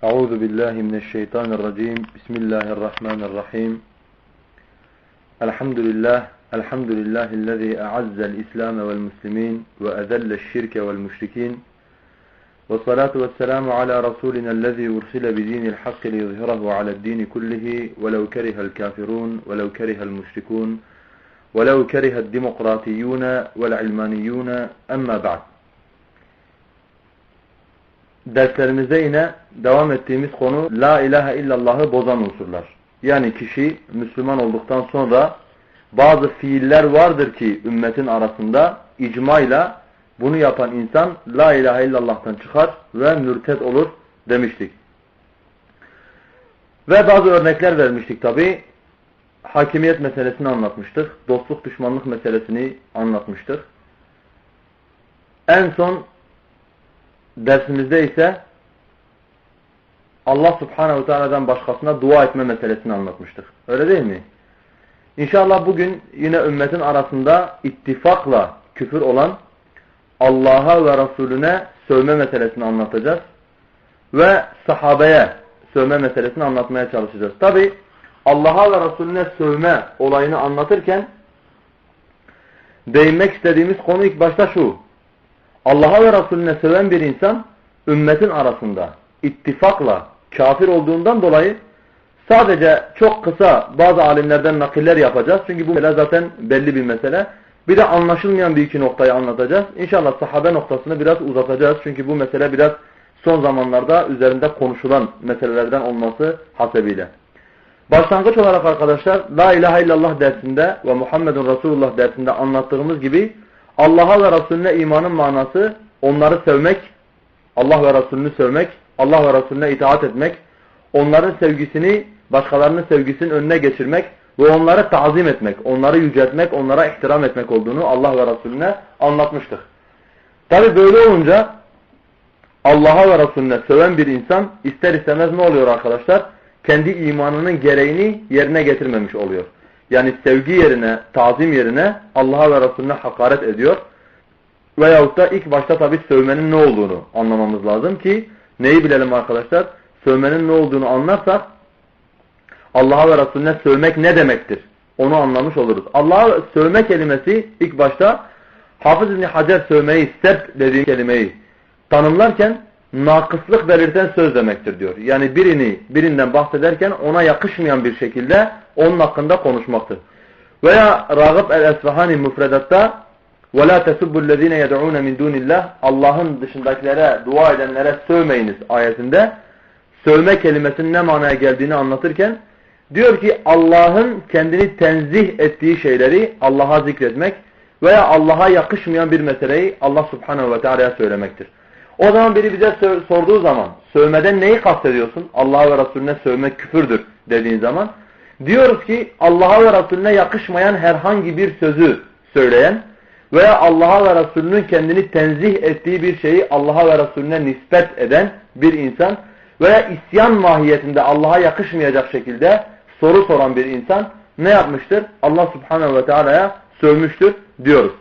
Euzu billahi mineşşeytanirracim. Bismillahirrahmanirrahim. Elhamdülillahi'llezî a'azzel İslam ve'l muslimin ve ezelle'ş-şirke ve'l müşrikîn. Ve salatu ve'sselamu ala rasulina'llezî ursile bidînil hakki liyuzhirahu ala'd-dîni kullihi ve'lev keriha'l kâfirûn ve'lev keriha'l müşrikûn ve'lev keriha'd-demokratiyyûn ve'l ilmaniyyûn. Amma ba'd. Derslerimizde yine devam ettiğimiz konu La ilahe illallah'ı bozan unsurlar. Yani kişi Müslüman olduktan sonra bazı fiiller vardır ki ümmetin arasında icmayla bunu yapan insan La ilahe illallah'tan çıkar ve mürted olur demiştik. Ve bazı örnekler vermiştik tabi. Hakimiyet meselesini anlatmıştık. Dostluk düşmanlık meselesini anlatmıştık. En son dersimizde ise Allah Subhanahu Teala'dan başkasına dua etme meselesini anlatmıştık. Öyle değil mi? İnşallah bugün yine ümmetin arasında ittifakla küfür olan Allah'a ve Resulüne sövme meselesini anlatacağız. Ve sahabeye sövme meselesini anlatmaya çalışacağız. Tabi Allah'a ve Resulüne sövme olayını anlatırken değinmek istediğimiz konu ilk başta şu. Allah'a ve Resulüne söven bir insan ümmetin arasında ittifakla kafir olduğundan dolayı sadece çok kısa bazı alimlerden nakiller yapacağız. Çünkü bu mesele zaten belli bir mesele. Bir de anlaşılmayan bir iki noktayı anlatacağız. İnşallah sahabe noktasını biraz uzatacağız. Çünkü bu mesele biraz son zamanlarda üzerinde konuşulan meselelerden olması hasebiyle. Başlangıç olarak arkadaşlar La ilahe illallah dersinde ve Muhammedun Resulullah dersinde anlattığımız gibi Allah'a ve Resulüne imanın manası onları sevmek, Allah ve Resulünü sevmek, Allah ve Resulüne itaat etmek, onların sevgisini başkalarının sevgisinin önüne geçirmek ve onları tazim etmek, onları yüceltmek, onlara ihtiram etmek olduğunu Allah ve Resulüne anlatmıştık. Tabi böyle olunca Allah'a ve Resulüne seven bir insan ister istemez ne oluyor arkadaşlar? Kendi imanının gereğini yerine getirmemiş oluyor. Yani sevgi yerine, tazim yerine Allah'a ve Resulüne hakaret ediyor. Veyahut da ilk başta tabi sövmenin ne olduğunu anlamamız lazım ki neyi bilelim arkadaşlar? Sövmenin ne olduğunu anlarsak Allah'a ve Resulüne sövmek ne demektir? Onu anlamış oluruz. Allah'a sövme kelimesi ilk başta Hafız İbn Hacer sövmeyi, seb dediği kelimeyi tanımlarken nakıslık belirten söz demektir diyor. Yani birinden bahsederken ona yakışmayan bir şekilde onun hakkında konuşmaktır. Veya Ragıp el-Esfahani müfredatta وَلَا تَسُبُّ الَّذ۪ينَ يَدْعُونَ مِنْ دُونِ اللّٰهِ Allah'ın dışındakilere, dua edenlere sövmeyiniz ayetinde sövme kelimesinin ne manaya geldiğini anlatırken diyor ki Allah'ın kendini tenzih ettiği şeyleri Allah'a zikretmek veya Allah'a yakışmayan bir meseleyi Allah Subhanahu ve Teala'ya söylemektir. O zaman biri bize sorduğu zaman sövmeden neyi kastediyorsun? Allah'a ve Resulüne sövmek küfürdür dediğin zaman diyoruz ki Allah'a ve Resulüne yakışmayan herhangi bir sözü söyleyen veya Allah'a ve Resulünün kendini tenzih ettiği bir şeyi Allah'a ve Resulüne nispet eden bir insan veya isyan mahiyetinde Allah'a yakışmayacak şekilde soru soran bir insan ne yapmıştır? Allah Subhanahu ve Teala'ya sövmüştür diyoruz.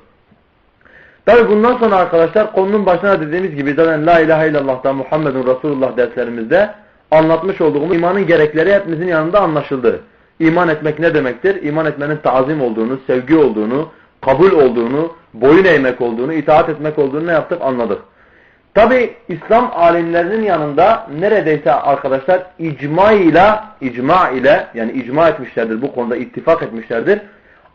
Tabi bundan sonra arkadaşlar konunun başına dediğimiz gibi zaten La ilahe illallah'ta Muhammedun Resulullah derslerimizde anlatmış olduğumuz imanın gerekleri hepimizin yanında anlaşıldı. İman etmek ne demektir? İman etmenin tazim olduğunu, sevgi olduğunu, kabul olduğunu, boyun eğmek olduğunu, itaat etmek olduğunu ne yaptık? Anladık. Tabi İslam alimlerinin yanında neredeyse arkadaşlar icma ile yani icma etmişlerdir bu konuda ittifak etmişlerdir.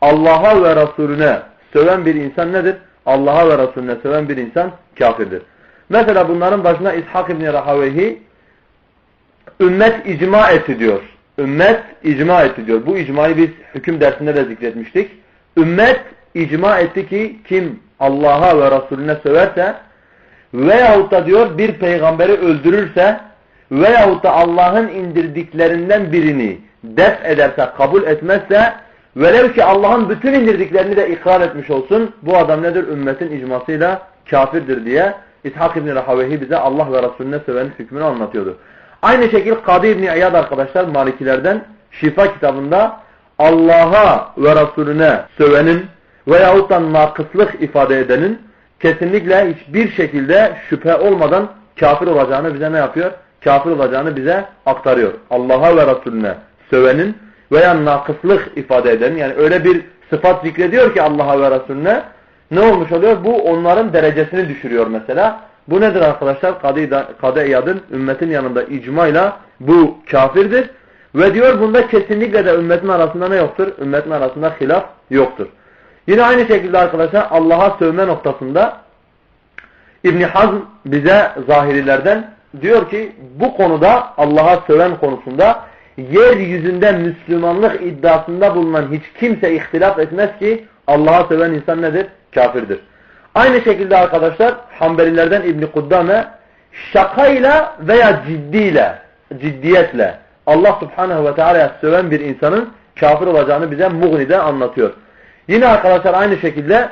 Allah'a ve Resulüne söven bir insan nedir? Allah'a ve Resulüne söven bir insan kafirdir. Mesela bunların başına İshak İbn Rahaweyhi ümmet icma etti diyor. Ümmet icma etti diyor. Bu icmayı biz hüküm dersinde de zikretmiştik. Ümmet icma etti ki kim Allah'a ve Resulüne söverse veyahut da diyor bir peygamberi öldürürse veyahut da Allah'ın indirdiklerinden birini def ederse, kabul etmezse velev ki Allah'ın bütün indirdiklerini de ikrar etmiş olsun bu adam nedir? Ümmetin icmasıyla kafirdir diye İshak İbn Rahaweyhi bize Allah ve Resulüne sövenin hükmünü anlatıyordu. Aynı şekilde Kadı İbn İyad arkadaşlar Malikilerden Şifa kitabında Allah'a ve Resulüne sövenin veyahut da nakıslık ifade edenin kesinlikle hiçbir şekilde şüphe olmadan kafir olacağını bize ne yapıyor? kafir olacağını bize aktarıyor. Allah'a ve Resulüne sövenin veya nakıslık ifade edenin, yani öyle bir sıfat zikrediyor ki Allah'a ve Resulüne, ne olmuş oluyor? Bu onların derecesini düşürüyor mesela. Bu nedir arkadaşlar? Kadı İyad'ın ümmetin yanında icmayla bu kafirdir. Ve diyor bunda kesinlikle de ümmetin arasında ne yoktur? Ümmetin arasında hilaf yoktur. Yine aynı şekilde arkadaşlar Allah'a sövme noktasında İbn Hazm bize zahirilerden diyor ki bu konuda, Allah'a söven konusunda yeryüzünde Müslümanlık iddiasında bulunan hiç kimse ihtilaf etmez ki Allah'a söven insan nedir? Kafirdir. Aynı şekilde arkadaşlar Hanbelilerden İbn Kuddame şakayla veya ciddiyetle Allah Subhanahu ve Teala'ya söven bir insanın kafir olacağını bize Mughni'de anlatıyor. Yine arkadaşlar aynı şekilde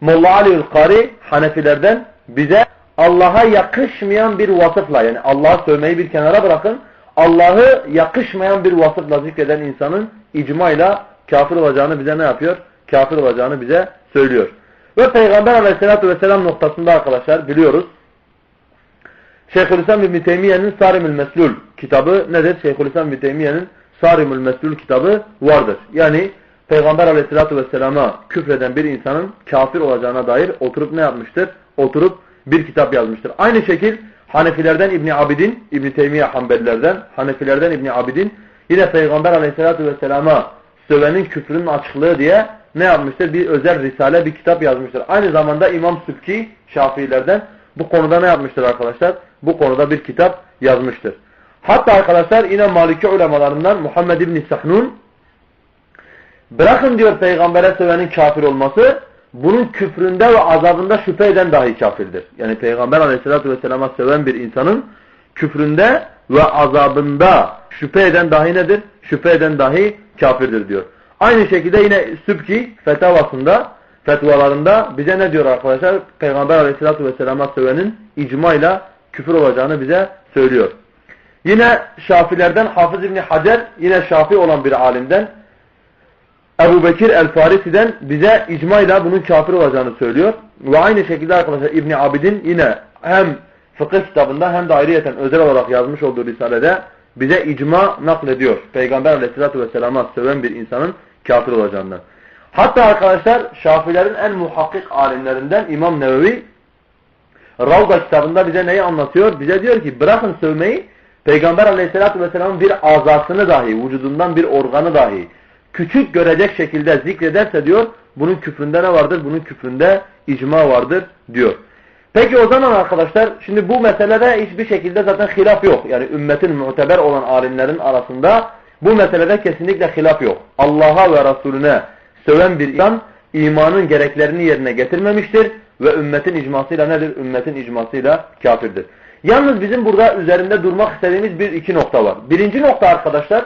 Molla Ali'ül Kari Hanefilerden bize Allah'a yakışmayan bir vasıfla, yani Allah'a sövmeyi bir kenara bırakın, Allah'ı yakışmayan bir vasıfla zikreden insanın icmayla kafir olacağını bize ne yapıyor? Kafir olacağını bize söylüyor. Ve Peygamber Aleyhisselatü Vesselam noktasında arkadaşlar biliyoruz. Şeyhülislam İbn Teymiye'nin Sarimül Meslul kitabı nedir? Şeyhülislam İbn Teymiye'nin Sarimül Meslul kitabı vardır. Yani Peygamber Aleyhisselatü Vesselam'a küfreden bir insanın kafir olacağına dair oturup ne yapmıştır? Oturup bir kitap yazmıştır. Aynı şekil Hanefilerden İbn Abidin, İbn Teymiye Hanbelilerden, Hanefilerden İbn Abidin yine Peygamber Aleyhisselatü Vesselam'a sövenin küfrünün açıklığı diye ne yapmıştır? Bir özel risale, bir kitap yazmıştır. Aynı zamanda İmam Sübki Şafiilerden bu konuda ne yapmıştır arkadaşlar? Bu konuda bir kitap yazmıştır. Hatta arkadaşlar yine Maliki ulemalarından Muhammed İbn Sahnun bırakın diyor Peygamber'e sövenin kafir olması, bunun küfründe ve azabında şüphe eden dahi kafirdir. Yani Peygamber Aleyhisselatü Vesselam'a söven bir insanın küfründe ve azabında şüphe eden dahi nedir? Şüphe eden dahi kafirdir diyor. Aynı şekilde yine Sübki fetvalarında bize ne diyor arkadaşlar? Peygamber Aleyhisselatü Vesselam'a sövenin icmayla küfür olacağını bize söylüyor. Yine Şafilerden Hafız İbni Hacer, yine Şafi olan bir alimden Ebu Bekir el-Farisi'den bize icmayla bunun kafir olacağını söylüyor. Ve aynı şekilde arkadaşlar İbn Abidin yine hem fıkıh kitabında hem de ayrıyeten özel olarak yazmış olduğu risalede bize icma naklediyor. Peygamber Aleyhisselatü Vesselam'a söven bir insanın kafir olacağından. Hatta arkadaşlar Şafilerin en muhakkik alimlerinden İmam Nevevi Ravda kitabında bize neyi anlatıyor? Bize diyor ki bırakın sövmeyi, Peygamber Aleyhisselatü Vesselam'ın bir azasını dahi, vücudundan bir organı dahi küçük görecek şekilde zikrederse diyor, bunun küfründe ne vardır? Bunun küfründe icma vardır diyor. Peki o zaman arkadaşlar, şimdi bu meselede hiçbir şekilde zaten hilaf yok. Yani ümmetin muteber olan alimlerin arasında bu meselede kesinlikle hilaf yok. Allah'a ve Resulüne söven bir insan imanın gereklerini yerine getirmemiştir ve ümmetin icmasıyla nedir? Ümmetin icmasıyla kafirdir. Yalnız bizim burada üzerinde durmak istediğimiz iki nokta var. Birinci nokta arkadaşlar,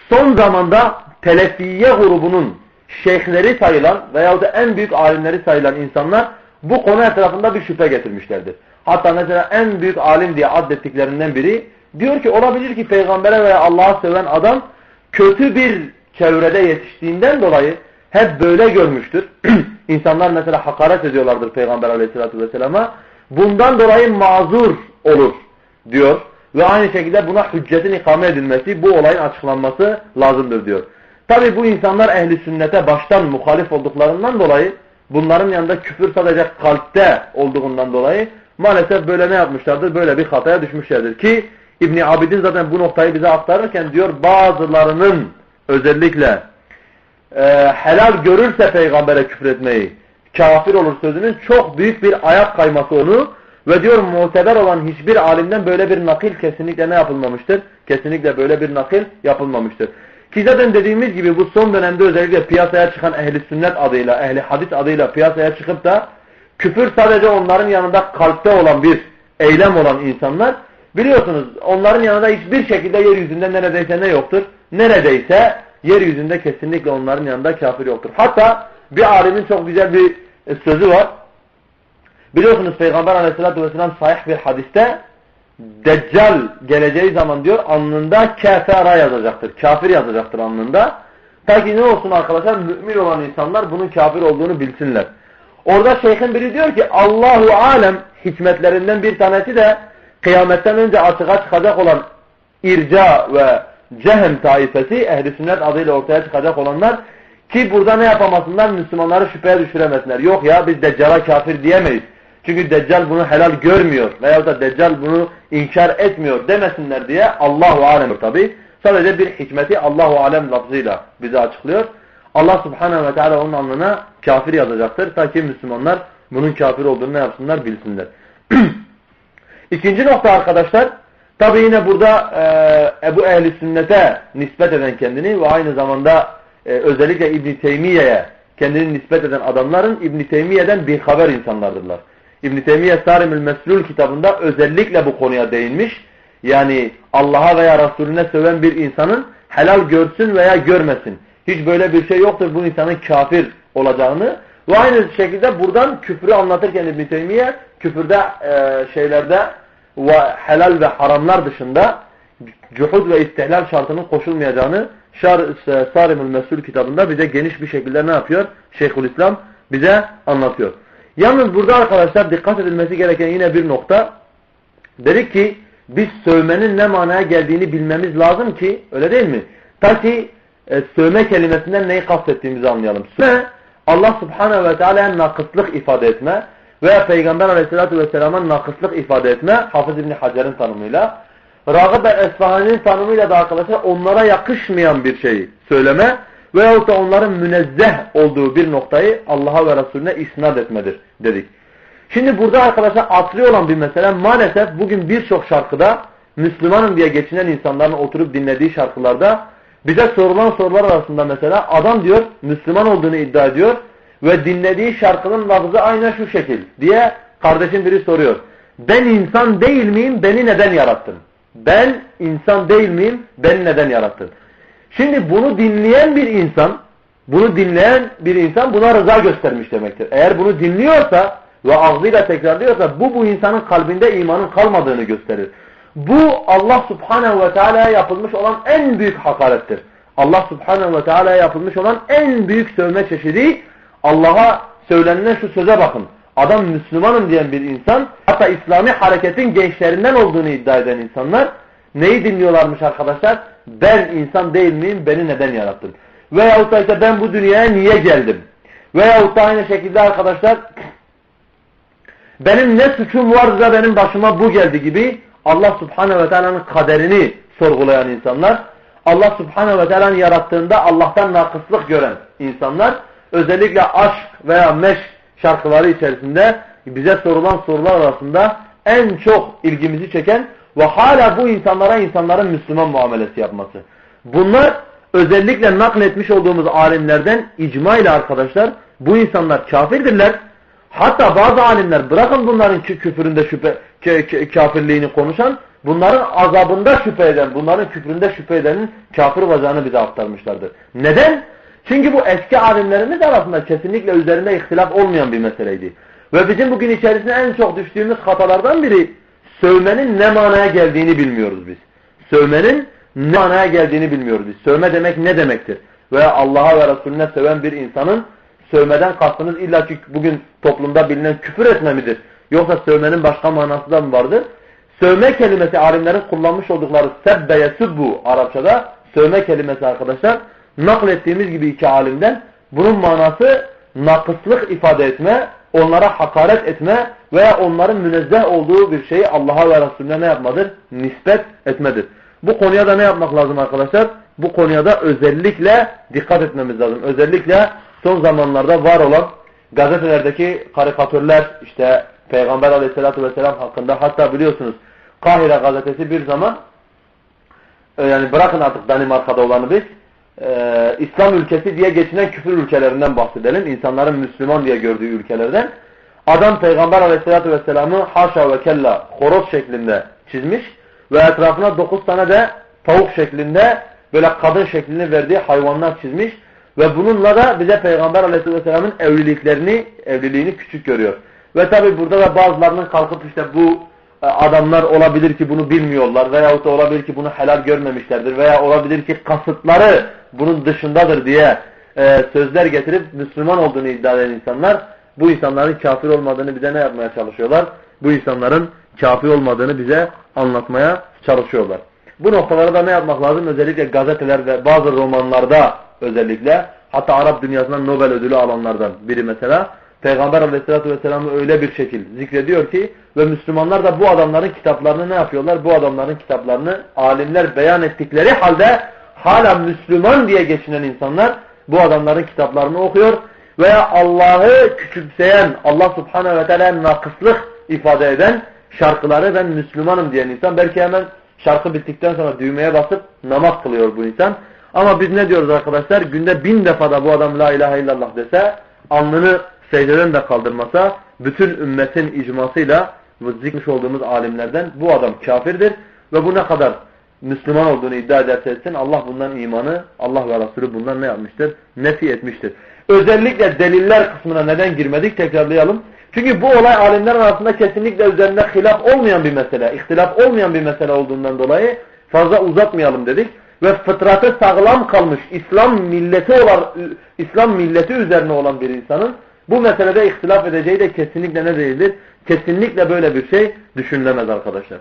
son zamanda Telefiye grubunun şeyhleri sayılan veyahut da en büyük alimleri sayılan insanlar bu konu etrafında bir şüphe getirmişlerdir. Hatta mesela en büyük alim diye addettiklerinden biri diyor ki olabilir ki Peygamber'e veya Allah'a söven adam kötü bir çevrede yetiştiğinden dolayı hep böyle görmüştür. İnsanlar mesela hakaret ediyorlardır Peygamber Aleyhisselatü Vesselam'a. Bundan dolayı mazur olur diyor. Ve aynı şekilde buna hüccetin ikame edilmesi, bu olayın açıklanması lazımdır diyor. Tabi bu insanlar ehli sünnete baştan muhalif olduklarından dolayı, bunların yanında küfür sadece kalpte olduğundan dolayı maalesef böyle ne yapmışlardır? Böyle bir hataya düşmüşlerdir ki İbn Abidin zaten bu noktayı bize aktarırken diyor bazılarının özellikle helal görürse peygambere küfretmeyi kafir olur sözünün çok büyük bir ayak kayması onu ve diyor muteber olan hiçbir alimden böyle bir nakil kesinlikle ne yapılmamıştır? Kesinlikle böyle bir nakil yapılmamıştır. Ki zaten dediğimiz gibi bu son dönemde özellikle piyasaya çıkan ehli sünnet adıyla, ehli hadis adıyla piyasaya çıkıp da küfür sadece onların yanında kalpte olan bir eylem olan insanlar, biliyorsunuz onların yanında hiçbir şekilde yeryüzünde neredeyse ne yoktur? Neredeyse yeryüzünde kesinlikle onların yanında kafir yoktur. Hatta bir alimin çok güzel bir sözü var. Biliyorsunuz Peygamber Aleyhisselatü Vesselam sahih bir hadiste Deccal geleceği zaman diyor alnında kafara yazacaktır. Kafir yazacaktır alnında. Ta ki ne olsun arkadaşlar? Mümin olan insanlar bunun kafir olduğunu bilsinler. Orada şeyhin biri diyor ki Allahu alem hikmetlerinden bir tanesi de kıyametten önce açığa çıkacak olan irca ve cehem taifesi, ehl-i sünnet adıyla ortaya çıkacak olanlar ki burada ne yapamasınlar? Müslümanları şüpheye düşüremesinler. Yok ya biz Deccal'a kafir diyemeyiz. Çünkü Deccal bunu helal görmüyor veyahut da Deccal bunu inkar etmiyor demesinler diye Allahu alem tabi. Sadece bir hikmeti Allahu alem lafzıyla bize açıklıyor. Allah subhanehu ve teala onun alnına kafir yazacaktır. Ta ki Müslümanlar bunun kafir olduğunu ne yapsınlar bilsinler. İkinci nokta arkadaşlar. Tabi yine burada Ebu Ehl-i Sünnet'e nispet eden kendini ve aynı zamanda özellikle İbn-i Teymiye'ye kendini nispet eden adamların İbn-i Teymiye'den bir haber insanlardırlar. İbn-i Teymiye Sarimül Meslul kitabında özellikle bu konuya değinmiş. Yani Allah'a veya Resulüne söven bir insanın helal görsün veya görmesin. Hiç böyle bir şey yoktur bu insanın kafir olacağını. Ve aynı şekilde buradan küfrü anlatırken İbn-i Teymiye küfürde şeylerde ve helal ve haramlar dışında cuhud ve istihlal şartının koşulmayacağını Sarimül Mesul kitabında bize geniş bir şekilde ne yapıyor? Şeyhülislam bize anlatıyor. Yalnız burada arkadaşlar dikkat edilmesi gereken yine bir nokta. Dedik ki biz sövmenin ne manaya geldiğini bilmemiz lazım ki öyle değil mi? Ta ki sövme kelimesinden neyi kastettiğimizi anlayalım. Sövme Allah subhanehu ve teala'ya nakıslık ifade etme veya Peygamber aleyhissalatü vesselam'a nakıslık ifade etme Hafız İbni Hacer'in tanımıyla. Ragıb el-Esfahani'nin tanımıyla da arkadaşlar onlara yakışmayan bir şeyi söyleme veyahut da onların münezzeh olduğu bir noktayı Allah'a ve Resulüne isnat etmedir dedik. Şimdi burada arkadaşlar asli olan bir mesele maalesef bugün birçok şarkıda Müslümanım diye geçinen insanların oturup dinlediği şarkılarda bize sorulan sorular arasında mesela adam diyor Müslüman olduğunu iddia ediyor ve dinlediği şarkının lafzı aynen şu şekil diye kardeşim biri soruyor. Ben insan değil miyim? Beni neden yarattın? Ben insan değil miyim? Beni neden yarattın? Şimdi bunu dinleyen bir insan buna rıza göstermiş demektir. Eğer bunu dinliyorsa ve ağzıyla tekrarlıyorsa bu insanın kalbinde imanın kalmadığını gösterir. Bu Allah subhanehu ve teala'ya yapılmış olan en büyük hakarettir. Allah subhanehu ve teala'ya yapılmış olan en büyük sövme çeşidi Allah'a söylenilen şu söze bakın. Adam Müslümanım diyen bir insan hatta İslami hareketin gençlerinden olduğunu iddia eden insanlar neyi dinliyorlarmış arkadaşlar? Ben insan değil miyim? Beni neden yarattın? Veyahut da işte ben bu dünyaya niye geldim? Veyahut da aynı şekilde arkadaşlar benim ne suçum vardı da benim başıma bu geldi gibi Allah subhanehu ve teala'nın kaderini sorgulayan insanlar, Allah subhanehu ve teala'nın yarattığında Allah'tan nakıslık gören insanlar, özellikle aşk veya meşk şarkıları içerisinde bize sorulan sorular arasında en çok ilgimizi çeken ve hala bu insanların Müslüman muamelesi yapması. Bunlar özellikle nakletmiş olduğumuz alimlerden icma ile arkadaşlar bu insanlar kafirdirler. Hatta bazı alimler bırakın bunların küfüründe kafirliğini konuşan, bunların azabında şüphe eden, bunların küfründe şüphe edenin kafir olacağını bize aktarmışlardır. Neden? Çünkü bu eski alimlerimiz arasında kesinlikle üzerinde ihtilaf olmayan bir meseleydi. Ve bizim bugün içerisinde en çok düştüğümüz hatalardan biri sövmenin ne manaya geldiğini bilmiyoruz biz. Sövmenin ne manaya geldiğini bilmiyoruz biz. Sövme demek ne demektir? Veya Allah'a ve Resulüne söven bir insanın sövmeden kastınız illa ki bugün toplumda bilinen küfür etme midir? Yoksa sövmenin başka manası da mı vardır? Sövme kelimesi alimlerin kullanmış oldukları sebbe yesubbu Arapçada sövme kelimesi arkadaşlar naklettiğimiz gibi iki alimden bunun manası nakıslık ifade etme, onlara hakaret etme veya onların münezzeh olduğu bir şeyi Allah'a ve Resulüne ne yapmadır? Nispet etmedir. Bu konuya da ne yapmak lazım arkadaşlar? Bu konuya da özellikle dikkat etmemiz lazım. Özellikle son zamanlarda var olan gazetelerdeki karikatürler işte Peygamber aleyhissalatü vesselam hakkında hatta biliyorsunuz Kahire gazetesi bir zaman yani bırakın artık Danimarka'da olanı biz İslam ülkesi diye geçinen küfür ülkelerinden bahsedelim. İnsanların Müslüman diye gördüğü ülkelerden. Adam Peygamber aleyhissalatü vesselam'ı haşa ve kella horoz şeklinde çizmiş ve etrafına 9 tane de tavuk şeklinde böyle kadın şeklini verdiği hayvanlar çizmiş ve bununla da bize Peygamber aleyhissalatü vesselam'ın evliliğini küçük görüyor. Ve tabi burada da bazılarının kalkıp işte bu adamlar olabilir ki bunu bilmiyorlar veyahut da olabilir ki bunu helal görmemişlerdir veya olabilir ki kasıtları bunun dışındadır diye sözler getirip Müslüman olduğunu iddia eden insanlar bu insanların kafir olmadığını bize ne yapmaya çalışıyorlar? bu insanların kafir olmadığını bize anlatmaya çalışıyorlar. Bu noktalara da ne yapmak lazım? Özellikle gazeteler ve bazı romanlarda özellikle, hatta Arap dünyasından Nobel ödülü alanlardan biri mesela, Peygamber Aleyhisselatü Vesselam'ı öyle bir şekilde zikrediyor ki ve Müslümanlar da bu adamların kitaplarını ne yapıyorlar? Bu adamların kitaplarını alimler beyan ettikleri halde hala Müslüman diye geçinen insanlar bu adamların kitaplarını okuyor veya Allah'ı küçümseyen, Allah Subhanahu ve Teala nakıslık ifade eden şarkıları ben Müslümanım diyen insan belki hemen şarkı bittikten sonra düğmeye basıp namaz kılıyor bu insan. Ama biz ne diyoruz arkadaşlar? Günde 1000 defa da bu adam la ilahe illallah dese, alnını secdeden de kaldırmasa, bütün ümmetin icmasıyla bu zikmiş olduğumuz alimlerden bu adam kafirdir. Ve bu ne kadar Müslüman olduğunu iddia ederse etsin, Allah bundan imanı, Allah ve Resulü bundan ne yapmıştır? Nefi etmiştir. Özellikle deliller kısmına neden girmedik? Tekrarlayalım. Çünkü bu olay alimler arasında kesinlikle üzerinde hilaf olmayan bir mesele, ihtilaf olmayan bir mesele olduğundan dolayı fazla uzatmayalım dedik. Ve fıtratı sağlam kalmış İslam milleti üzerine olan bir insanın bu meselede ihtilaf edeceği de kesinlikle ne değildir? Kesinlikle böyle bir şey düşünülemez arkadaşlar.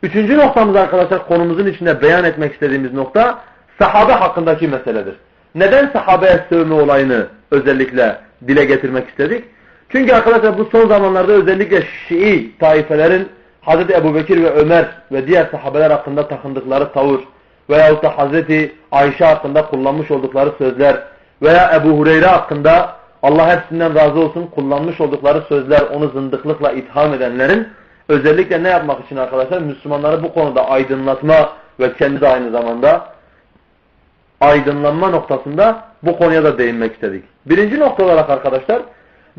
Üçüncü noktamız arkadaşlar, konumuzun içinde beyan etmek istediğimiz nokta sahabe hakkındaki meseledir. Neden sahabeye sövme olayını özellikle dile getirmek istedik? Çünkü arkadaşlar bu son zamanlarda özellikle Şii taifelerin Hazreti Ebubekir ve Ömer ve diğer sahabeler hakkında takındıkları tavır veyahut da Hazreti Ayşe hakkında kullanmış oldukları sözler veya Ebu Hureyre hakkında Allah hepsinden razı olsun kullanmış oldukları sözler, onu zındıklıkla itham edenlerin özellikle ne yapmak için arkadaşlar? Müslümanları bu konuda aydınlatma ve kendi de aynı zamanda aydınlanma noktasında bu konuya da değinmek istedik. Birinci nokta olarak arkadaşlar,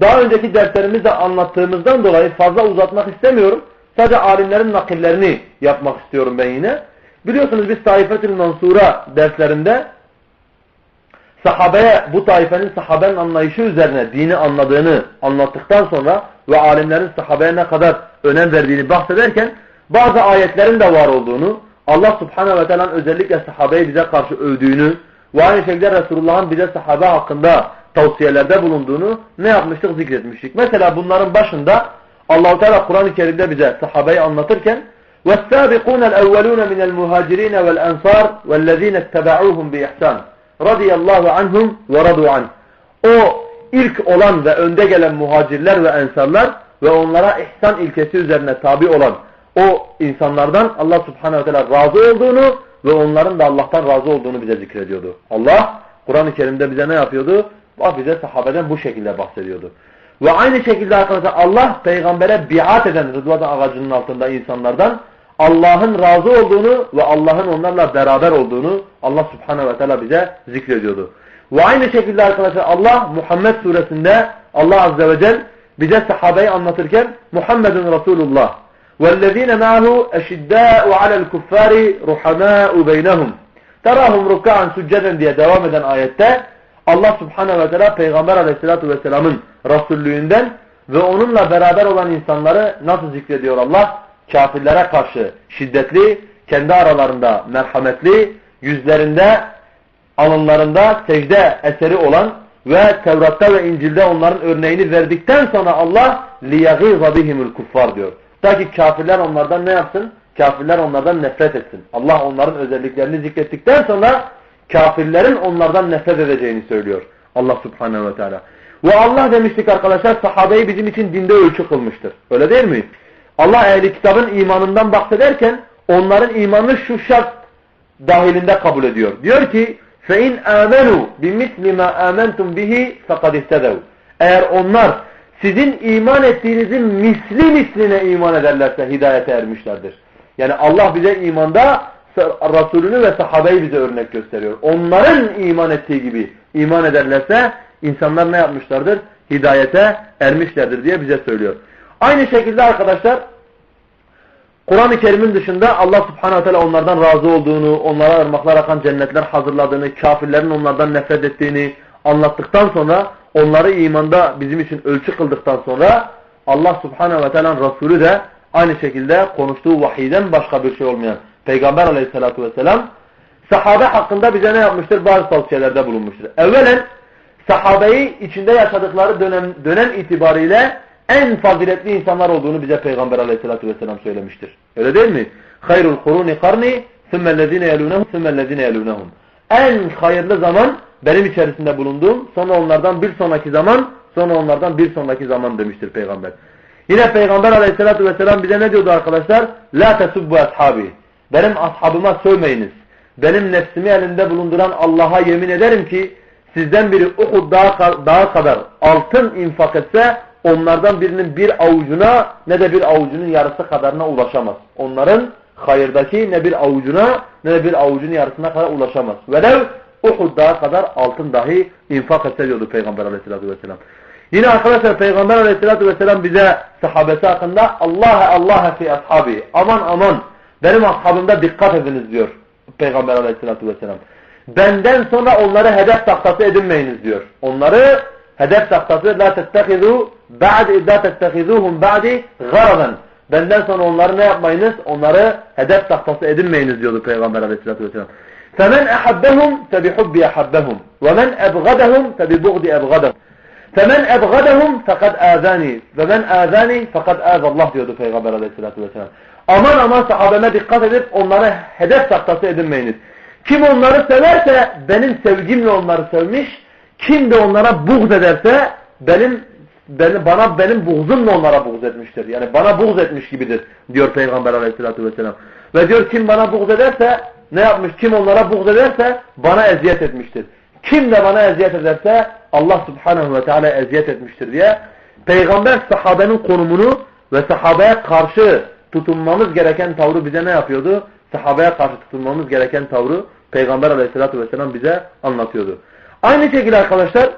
daha önceki derslerimizde anlattığımızdan dolayı fazla uzatmak istemiyorum. Sadece alimlerin nakillerini yapmak istiyorum ben yine. Biliyorsunuz biz Taifetül Mansura derslerinde sahabeye, bu taifenin sahabenin anlayışı üzerine dini anladığını anlattıktan sonra ve alimlerin sahabeye ne kadar önem verdiğini bahsederken bazı ayetlerin de var olduğunu, Allah Subhanahu ve Teala'nın özellikle sahabeyi bize karşı övdüğünü ve aynı şekilde Resulullah'ın bize sahabe hakkında tavsiyelerde bulunduğunu ne yapmıştık? Zikretmiştik. Mesela bunların başında Allah-u Teala Kur'an-ı Kerim'de bize sahabeyi anlatırken وَالسَّابِقُونَ الْاَوَّلُونَ مِنَ الْمُهَاجِرِينَ وَالْاَنْصَارِ وَالَّذ۪ينَ اتَّبَعُوهُمْ بِإِحْسَانٍ radıyallahu anhum ve radu anh. O ilk olan ve önde gelen muhacirler ve ensarlar ve onlara ihsan ilkesi üzerine tabi olan o insanlardan Allah Subhanahu ve Teala razı olduğunu ve onların da Allah'tan razı olduğunu bize zikrediyordu. Allah Kur'an-ı Kerim'de bize ne yapıyordu? Bize sahabeden bu şekilde bahsediyordu. Ve aynı şekilde arkadaşlar Allah peygambere biat eden Rıdvan ağacının altında insanlardan Allah'ın razı olduğunu ve Allah'ın onlarla beraber olduğunu Allah Subhanahu ve Teala bize zikrediyordu. Ve aynı şekilde arkadaşlar Allah Muhammed suresinde Allah Azze ve Celle bize sahabeyi anlatırken Muhammedun Resulullah وَالَّذ۪ينَ مَعَهُ اَشِدَّاءُ عَلَى الْكُفَّارِ رُحَمَاءُ بَيْنَهُمْ تَرَاهُمْ رُكَّعًا سُجَّدًا diye devam eden ayette Allah Subhanahu ve Teala Peygamber Aleyhisselatü Vesselam'ın Resullüğünden ve onunla beraber olan insanları nasıl zikrediyor Allah? Kafirlere karşı şiddetli, kendi aralarında merhametli, yüzlerinde, alınlarında secde eseri olan ve Tevrat'ta ve İncil'de onların örneğini verdikten sonra Allah لِيَغِيظَ بِهِمُ الْكُفَّارِ diyor. Ta ki kafirler onlardan ne yapsın? Kafirler onlardan nefret etsin. Allah onların özelliklerini zikrettikten sonra kafirlerin onlardan nefret edeceğini söylüyor Allah Subhanahu ve Teala. Ve Allah demiştik arkadaşlar sahabeyi bizim için dinde ölçü kılmıştır. Öyle değil mi? Allah ehli kitabın imanından bahsederken onların imanını şu şart dahilinde kabul ediyor. Diyor ki فَاِنْ آمَنُوا بِمِثْلِ مَا آمَنْتُمْ بِهِ فَقَدْ اِسْتَدَوْا. Eğer onlar sizin iman ettiğinizin misline iman ederlerse hidayete ermişlerdir. Yani Allah bize imanda Resulünü ve sahabeyi bize örnek gösteriyor. Onların iman ettiği gibi iman ederlerse insanlar ne yapmışlardır? Hidayete ermişlerdir diye bize söylüyor. Aynı şekilde arkadaşlar Kur'an-ı Kerim'in dışında Allah Subhanahu Teala onlardan razı olduğunu, onlara ırmaklar akan cennetler hazırladığını, kafirlerin onlardan nefret ettiğini anlattıktan sonra, onları imanda bizim için ölçü kıldıktan sonra Allah Subhanahu ve Teala'nın Resulü de aynı şekilde konuştuğu vahiyden başka bir şey olmayan Peygamber Aleyhisselatü Vesselam sahabe hakkında bize ne yapmıştır? Bazı tavsiyelerde bulunmuştur. Evvelen sahabeyi içinde yaşadıkları dönem itibariyle en faziletli insanlar olduğunu bize Peygamber aleyhissalatü vesselam söylemiştir. Öyle değil mi? Hayrul kuruni karni sümmellezine yelûnehum sümmellezine yelûnehum. En hayırlı zaman benim içerisinde bulunduğum, sonra onlardan bir sonraki zaman, sonra onlardan bir sonraki zaman demiştir Peygamber. Yine Peygamber aleyhissalatü vesselam bize ne diyordu arkadaşlar? La tesubbu ashabi. Benim ashabıma sövmeyiniz. Benim nefsimi elinde bulunduran Allah'a yemin ederim ki sizden biri Uhud dağı kadar altın infak etse onlardan birinin bir avucuna ne de bir avucunun yarısı kadarına ulaşamaz. Onların hayırdaki ne bir avucuna ne de bir avucunun yarısına kadar ulaşamaz. Velev Uhud dağı kadar altın dahi infak etse diyordu Peygamber aleyhissalatü vesselam. Yine arkadaşlar Peygamber aleyhissalatü vesselam bize sahabesi hakkında Allah fi ashabi. Aman aman benim ashabımda dikkat ediniz diyor Peygamber aleyhissalatü vesselam. Benden sonra onları hedef tahtası edinmeyiniz diyor. Onları hedef tahtası la tettehizuhum ba'di garadan. Benden sonra onları ne yapmayınız? Onları hedef tahtası edinmeyiniz diyordu Peygamber aleyhissalatü vesselam. فَمَنْ اَحَبَّهُمْ فَبِحُبِّ اَحَبَّهُمْ وَمَنْ اَبْغَدَهُمْ فَبِبُغْدِ اَبْغَدَهُمْ فَمَنْ اَبْغَدَهُمْ فَقَدْ آذَانِي وَمَنْ آذَانِي فَقَدْ آذَ Allah diyordu Peygamber aleyhissalatü vesselam. Aman aman sahabeme dikkat edip onları hedef tahtası edinmeyiniz. Kim onları severse benim sevgimle onları sevmiş, kim de onlara buğz ederse benim buğzumla onlara buğz etmiştir. Yani bana buğz etmiş gibidir diyor Peygamber aleyhissalatü vesselam. Ve diyor kim bana buğz ederse ne yapmış? Kim onlara buğz ederse bana eziyet etmiştir. Kim de bana eziyet ederse Allah subhanahu ve teala eziyet etmiştir diye Peygamber sahabenin konumunu ve sahabeye karşı tutunmamız gereken tavrı bize ne yapıyordu? Sahabeye karşı tutunmamız gereken tavrı Peygamber aleyhissalatü vesselam bize anlatıyordu. Aynı şekilde arkadaşlar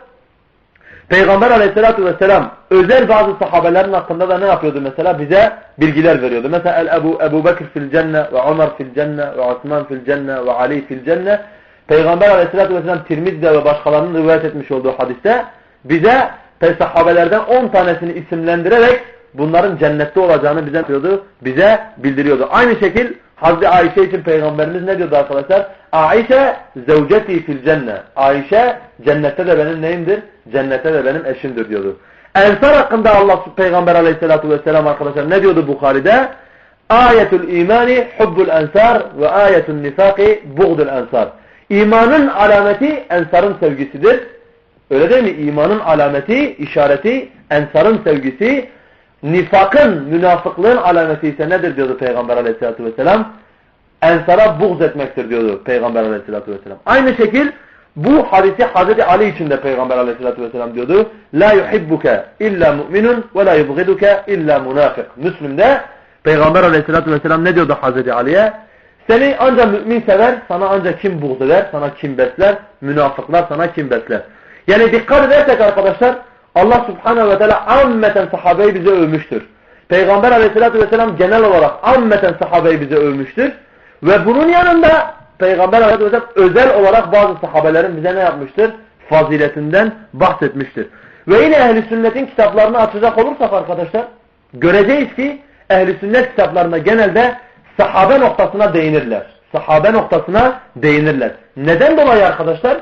Peygamber aleyhissalatü vesselam özel bazı sahabelerin hakkında da ne yapıyordu mesela? Bize bilgiler veriyordu. Mesela Ebu Bekir fil cenne ve Ömer fil cenne ve Osman fil cenne ve Ali fil cenne. Peygamber aleyhissalatü vesselam Tirmiz'de ve başkalarının rivayet etmiş olduğu hadiste bize sahabelerden 10 tanesini isimlendirerek bunların cennette olacağını bize yapıyordu, bize bildiriyordu. Aynı şekil Hazreti Ayşe için Peygamberimiz ne diyordu arkadaşlar? Ayşe zevceti fil cenne. Ayşe cennette de benim neyimdir? Cennette de benim eşimdir diyordu. Ensar hakkında Allah Peygamber aleyhissalatu vesselam arkadaşlar ne diyordu Bukhari'de? Ayetul imani hubbul ensar ve ayetul nifaki buğdul ensar. İmanın alameti ensarın sevgisidir. Öyle değil mi? İmanın alameti, işareti ensarın sevgisi. Nifakın, münafıklığın alameti ise nedir diyordu Peygamber aleyhissalatü vesselam? Ensara buğz etmektir diyordu Peygamber aleyhissalatü vesselam. Aynı şekil bu hadisi Hazreti Ali için de Peygamber aleyhissalatü vesselam diyordu. La yuhibbuke illa mu'minun ve la yubghiduke illa münafık. Müslüm'de Peygamber aleyhissalatü vesselam ne diyordu Hazreti Ali'ye? Seni ancak mümin sever, sana ancak kim buğz eder, sana kim besler, münafıklar sana kim besler. Yani dikkat edersek arkadaşlar Allah subhanehu ve teala ammeten sahabeyi bize övmüştür. Peygamber aleyhissalatü vesselam genel olarak ammeten sahabeyi bize övmüştür. Ve bunun yanında Peygamber aleyhissalatü vesselam özel olarak bazı sahabelerin bize ne yapmıştır? Faziletinden bahsetmiştir. Ve yine ehl-i sünnetin kitaplarını açacak olursak arkadaşlar göreceğiz ki ehl-i sünnet kitaplarında genelde sahabe noktasına değinirler. Sahabe noktasına değinirler. Neden dolayı arkadaşlar?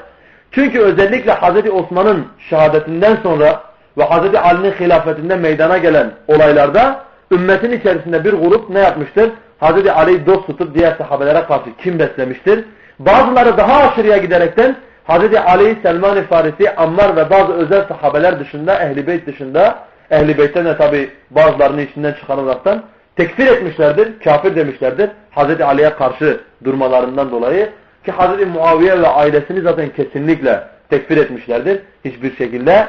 Çünkü özellikle Hazreti Osman'ın şehadetinden sonra ve Hazreti Ali'nin hilafetinden meydana gelen olaylarda ümmetin içerisinde bir grup ne yapmıştır? Hazreti Ali'yi dost tutup diğer sahabelere karşı kim beslemiştir? Bazıları daha aşırıya giderekten Hazreti Ali, Selman-ı Farisi, Ammar ve bazı özel sahabeler dışında, Ehl-i Beyt dışında, Ehl-i Beyt'ten de tabi bazılarını içinden çıkarılaraktan tekfir etmişlerdir, kafir demişlerdir Hazreti Ali'ye karşı durmalarından dolayı. Ki Hazreti Muaviye ve ailesini zaten kesinlikle tekfir etmişlerdir. Hiçbir şekilde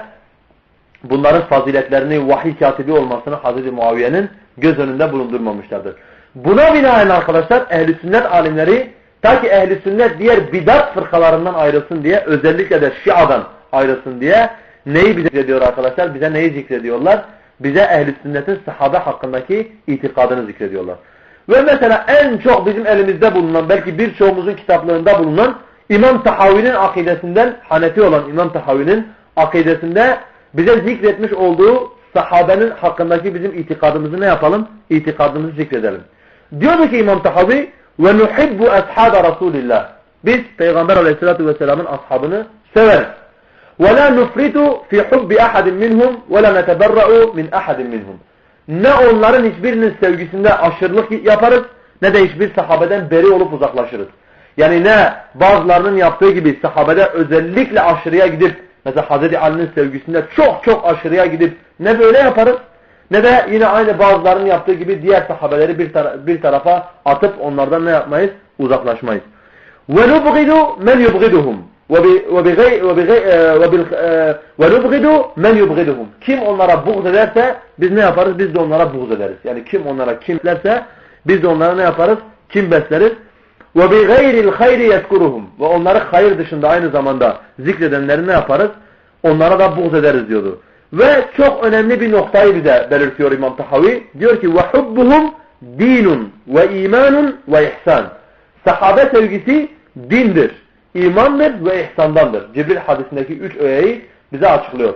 bunların faziletlerini, vahiy katibi olmasını Hazreti Muaviye'nin göz önünde bulundurmamışlardır. Buna binaen arkadaşlar ehl-i sünnet alimleri ta ki ehl-i sünnet diğer bidat fırkalarından ayrılsın diye özellikle de Şia'dan ayrılsın diye neyi bize zikrediyor arkadaşlar? Bize neyi zikrediyorlar? Bize ehl-i sünnetin sahabe hakkındaki itikadını zikrediyorlar. Ve mesela en çok bizim elimizde bulunan belki birçoğumuzun kitaplarında bulunan İmam Tahavi'nin akidesinden Hanefi olan İmam Tahavi'nin akidesinde bize zikretmiş olduğu sahabenin hakkındaki bizim itikadımızı ne yapalım? İtikadımızı zikredelim. Diyordu ki İmam Tahavi ve nuhibbu ashabe Rasulillah. Biz Peygamber Aleyhisselatü Vesselam'ın ashabını severiz. وَلَا نُفْرِطُ فِي حُبِّ أَحَدٍ مِّنْهُمْ وَلَا نَتَبَرَّعُ مِنْ أَحَدٍ مِّنْهُمْ. Ne onların hiçbirinin sevgisinde aşırılık yaparız, ne de hiçbir sahabeden beri olup uzaklaşırız. Yani ne bazılarının yaptığı gibi sahabede özellikle aşırıya gidip, mesela Hazreti Ali'nin sevgisinde çok çok aşırıya gidip ne böyle yaparız, ne de yine aynı bazılarının yaptığı gibi diğer sahabeleri bir tarafa atıp onlardan ne yapmayız? Uzaklaşmayız. وَنُبْغِدُ مَنْ يُبْغِدُهُمْ وَنُبْغِدُ مَنْ يُبْغِدُهُمْ. Kim onlara buğz ederse biz ne yaparız? Biz de onlara buğz ederiz. Yani kim onlara kim beslerse biz de onlara ne yaparız? Kim besleriz? وَبِغَيْرِ الْخَيْرِ يَذْكُرُهُمْ. Ve onları hayır dışında aynı zamanda zikredenleri ne yaparız? Onlara da buğz ederiz diyordu. Ve çok önemli bir noktayı bize belirtiyor İmam Tahavi. Diyor ki وَحُبُّهُمْ دِينٌ وَاِيمَانٌ وَاِحْسَانٌ. Sahabe sevgisi dindir, imandır ve ihsandandır. Cibril hadisindeki 3 öğeyi bize açıklıyor.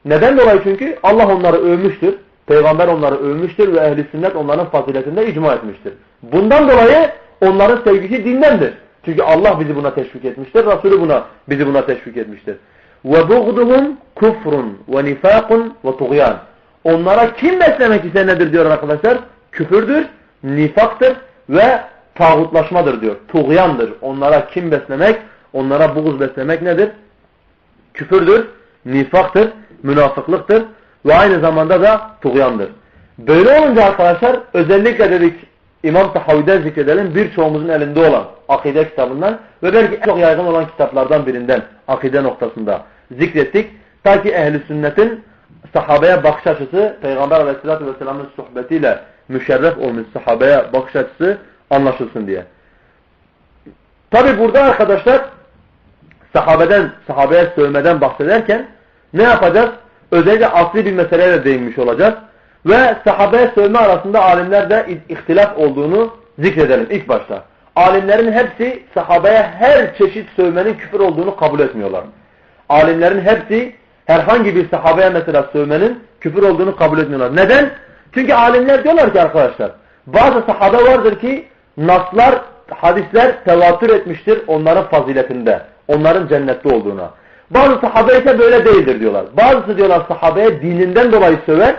Neden dolayı? Çünkü Allah onları övmüştür. Peygamber onları övmüştür ve ehl-i sünnet onların faziletinde icma etmiştir. Bundan dolayı onların sevgisi dindendir. Çünkü Allah bizi buna teşvik etmiştir. Resulü bizi buna teşvik etmiştir. وَبُغْضُهُمْ كُفْرٌ وَنِفَاقٌ وَطُغْيَانٌ. Onlara kim beslemek ise nedir diyor arkadaşlar? Küfürdür, nifaktır ve tağutlaşmadır diyor. Tuğyandır. Onlara kim beslemek, onlara buğz beslemek nedir? Küfürdür, nifaktır, münafıklıktır ve aynı zamanda da tuğyandır. Böyle olunca arkadaşlar özellikle dedik İmam Tahavi'den zikredelim, birçoğumuzun elinde olan akide kitabından ve belki çok yaygın olan kitaplardan birinden akide noktasında zikrettik. Ta ki ehl-i sünnetin sahabeye bakış açısı, Peygamber aleyhissalatü vesselamın sohbetiyle müşerref olmuş sahabeye bakış açısı anlaşılsın diye. Tabi burada arkadaşlar sahabeye sövmeden bahsederken ne yapacağız? Özellikle asli bir meseleye değinmiş olacağız. Ve sahabeye sövme arasında alimlerde ihtilaf olduğunu zikredelim ilk başta. Alimlerin hepsi sahabeye her çeşit sövmenin küfür olduğunu kabul etmiyorlar. Alimlerin hepsi herhangi bir sahabeye mesela sövmenin küfür olduğunu kabul etmiyorlar. Neden? Çünkü alimler diyorlar ki arkadaşlar bazı sahabe vardır ki naslar, hadisler tevatür etmiştir onların faziletinde, onların cennette olduğuna. Bazı sahabe ise böyle değildir diyorlar. Bazısı diyorlar sahabeye dininden dolayı söver.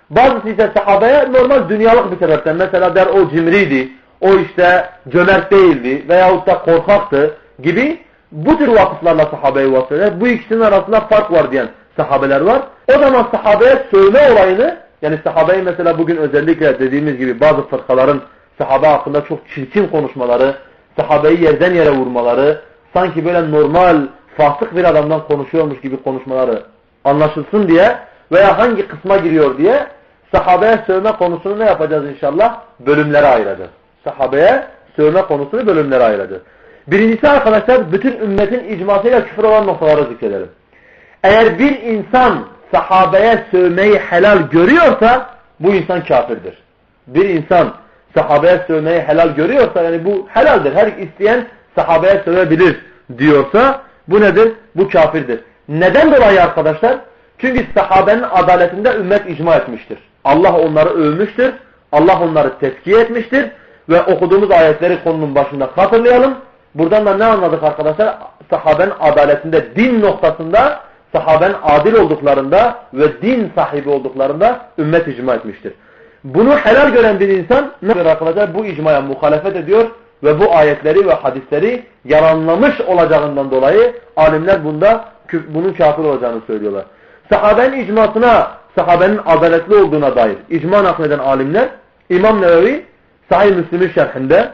Bazısı ise sahabeye normal dünyalık bir sebepten. Mesela der o cimriydi, o işte cömert değildi veyahut da korkaktı gibi bu tür vakıflarla sahabeye vasfeder. Bu ikisinin arasında fark var diyen sahabeler var. O zaman sahabeye sövme olayını, yani sahabeyi mesela bugün özellikle dediğimiz gibi bazı fırkaların sahabe hakkında çok çirkin konuşmaları, sahabeyi yerden yere vurmaları, sanki böyle normal fasık bir adamdan konuşuyormuş gibi konuşmaları anlaşılsın diye veya hangi kısma giriyor diye sahabeye sövme konusunu ne yapacağız inşallah? Bölümlere ayıracağız. Sahabeye sövme konusunu bölümlere ayıracağız. Birincisi arkadaşlar bütün ümmetin icmasıyla küfür olan noktaları zikredelim. Eğer bir insan sahabeye sövmeyi helal görüyorsa bu insan kafirdir. Bir insan sahabeye sövmeyi helal görüyorsa yani bu helaldir. Her isteyen sahabeye sövebilir diyorsa bu nedir? Bu kafirdir. Neden dolayı arkadaşlar? Çünkü sahabenin adaletinde ümmet icma etmiştir. Allah onları övmüştür. Allah onları tezkiye etmiştir. Ve okuduğumuz ayetleri konunun başında hatırlayalım. Buradan da ne anladık arkadaşlar? Sahabenin adaletinde, din noktasında sahabenin adil olduklarında ve din sahibi olduklarında ümmet icma etmiştir. Bunu helal gören bir insan ne yapıyor arkadaşlar? Bu icmaya muhalefet ediyor ve bu ayetleri ve hadisleri yalanlamış olacağından dolayı alimler bunun kafir olacağını söylüyorlar. Sahabenin icmasına, sahabenin adaletli olduğuna dair icma nakleden alimler İmam Nevevi Sahih Müslim'in şerhinde,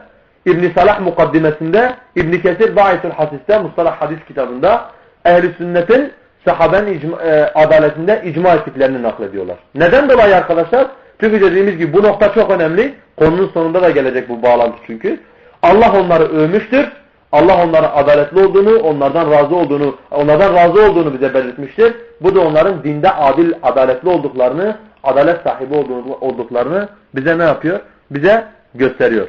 İbn-i Salah mukaddimesinde, İbn-i Kesir Ba'isül Hasis'te, Mustalah Hadis kitabında ehl-i sünnetin sahabenin adaletinde icma ettiklerini naklediyorlar. Neden dolayı arkadaşlar? Çünkü dediğimiz gibi bu nokta çok önemli. Konunun sonunda da gelecek bu bağlantı çünkü. Allah onları övmüştür. Allah onların adaletli olduğunu, onlardan razı olduğunu bize belirtmiştir. Bu da onların dinde adaletli olduklarını, adalet sahibi olduklarını bize ne yapıyor? Bize gösteriyor.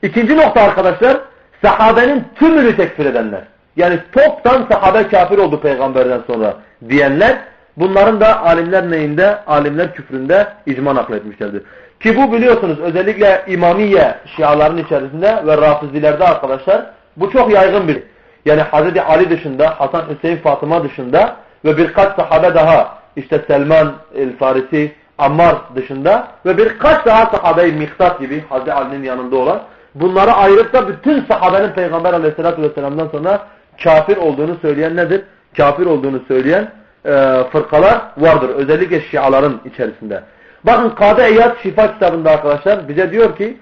İkinci nokta arkadaşlar, sahabenin tümünü tekfir edenler. Yani toptan sahabe kafir oldu peygamberden sonra diyenler, bunların da alimler neyinde? Alimler küfründe icma nakletmişlerdir. Ki bu biliyorsunuz özellikle İmamiye Şiaların içerisinde ve Rafizilerde arkadaşlar bu çok yaygın bir. Yani Hazreti Ali dışında, Hasan, Hüseyin, Fatıma dışında ve birkaç sahabe daha, işte Selman el-Farisi, Ammar dışında ve birkaç daha sahabe-i Miktat gibi Hazreti Ali'nin yanında olan, bunları ayırıp da bütün sahabenin Peygamber aleyhissalatü vesselam'dan sonra kafir olduğunu söyleyen nedir? Kafir olduğunu söyleyen fırkalar vardır. Özellikle Şiaların içerisinde. Bakın Kadı İyad Şifa kitabında arkadaşlar bize diyor ki,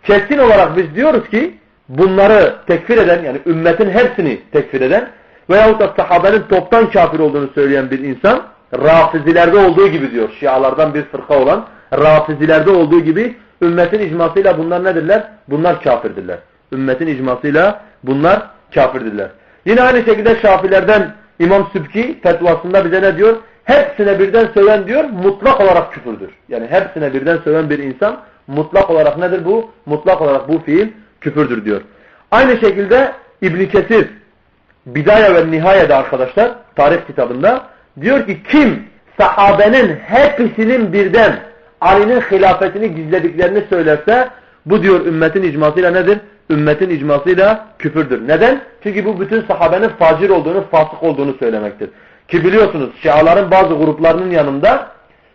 kesin olarak biz diyoruz ki bunları tekfir eden, yani ümmetin hepsini tekfir eden veyahut da sahabenin toptan kafir olduğunu söyleyen bir insan, Rafizilerde olduğu gibi diyor, Şialardan bir fırka olan Rafizilerde olduğu gibi ümmetin icmasıyla bunlar nedirler? Bunlar kafirdirler. Ümmetin icmasıyla bunlar kafirdirler. Yine aynı şekilde Şafilerden İmam Sübki fetvasında bize ne diyor? Hepsine birden söven diyor, mutlak olarak küfürdür. Yani hepsine birden söven bir insan mutlak olarak nedir bu? Mutlak olarak bu fiil küfürdür diyor. Aynı şekilde İbn Kesir Bidaye ve Nihaye'de arkadaşlar tarih kitabında diyor ki kim sahabenin hepsinin birden Ali'nin hilafetini gizlediklerini söylerse bu diyor ümmetin icmasıyla nedir? Ümmetin icmasıyla küfürdür. Neden? Çünkü bu bütün sahabenin facir olduğunu, fasık olduğunu söylemektir. Ki biliyorsunuz Şiaların bazı gruplarının yanında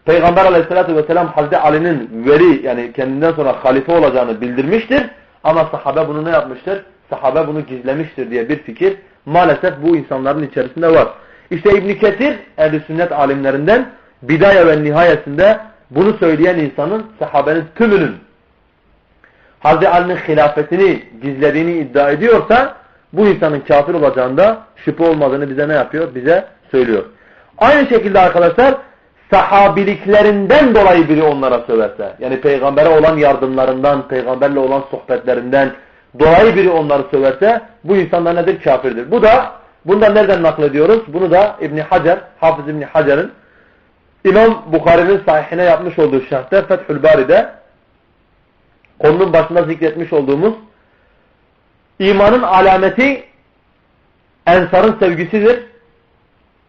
Peygamber aleyhissalatü vesselam Hazreti Ali'nin veli, yani kendinden sonra halife olacağını bildirmiştir. Ama sahabe bunu ne yapmıştır? Sahabe bunu gizlemiştir diye bir fikir maalesef bu insanların içerisinde var. İşte İbn Kesir ehl-i sünnet alimlerinden Bidaye ve Nihayesinde bunu söyleyen insanın sahabenin tümünün Hazreti Ali'nin hilafetini gizlediğini iddia ediyorsa bu insanın kafir olacağında şüphe olmadığını bize ne yapıyor? Bize söylüyor. Aynı şekilde arkadaşlar sahabiliklerinden dolayı biri onlara söverse, yani peygambere olan yardımlarından, peygamberle olan sohbetlerinden dolayı biri onları söverse bu insanlar nedir? Kafirdir. Bundan nereden naklediyoruz? Bunu da İbn Hacer, Hafız İbn Hacer'in İmam Bukhari'nin sahihine yapmış olduğu şerhte Fethül Bari'de konunun başında zikretmiş olduğumuz imanın alameti ensarın sevgisidir.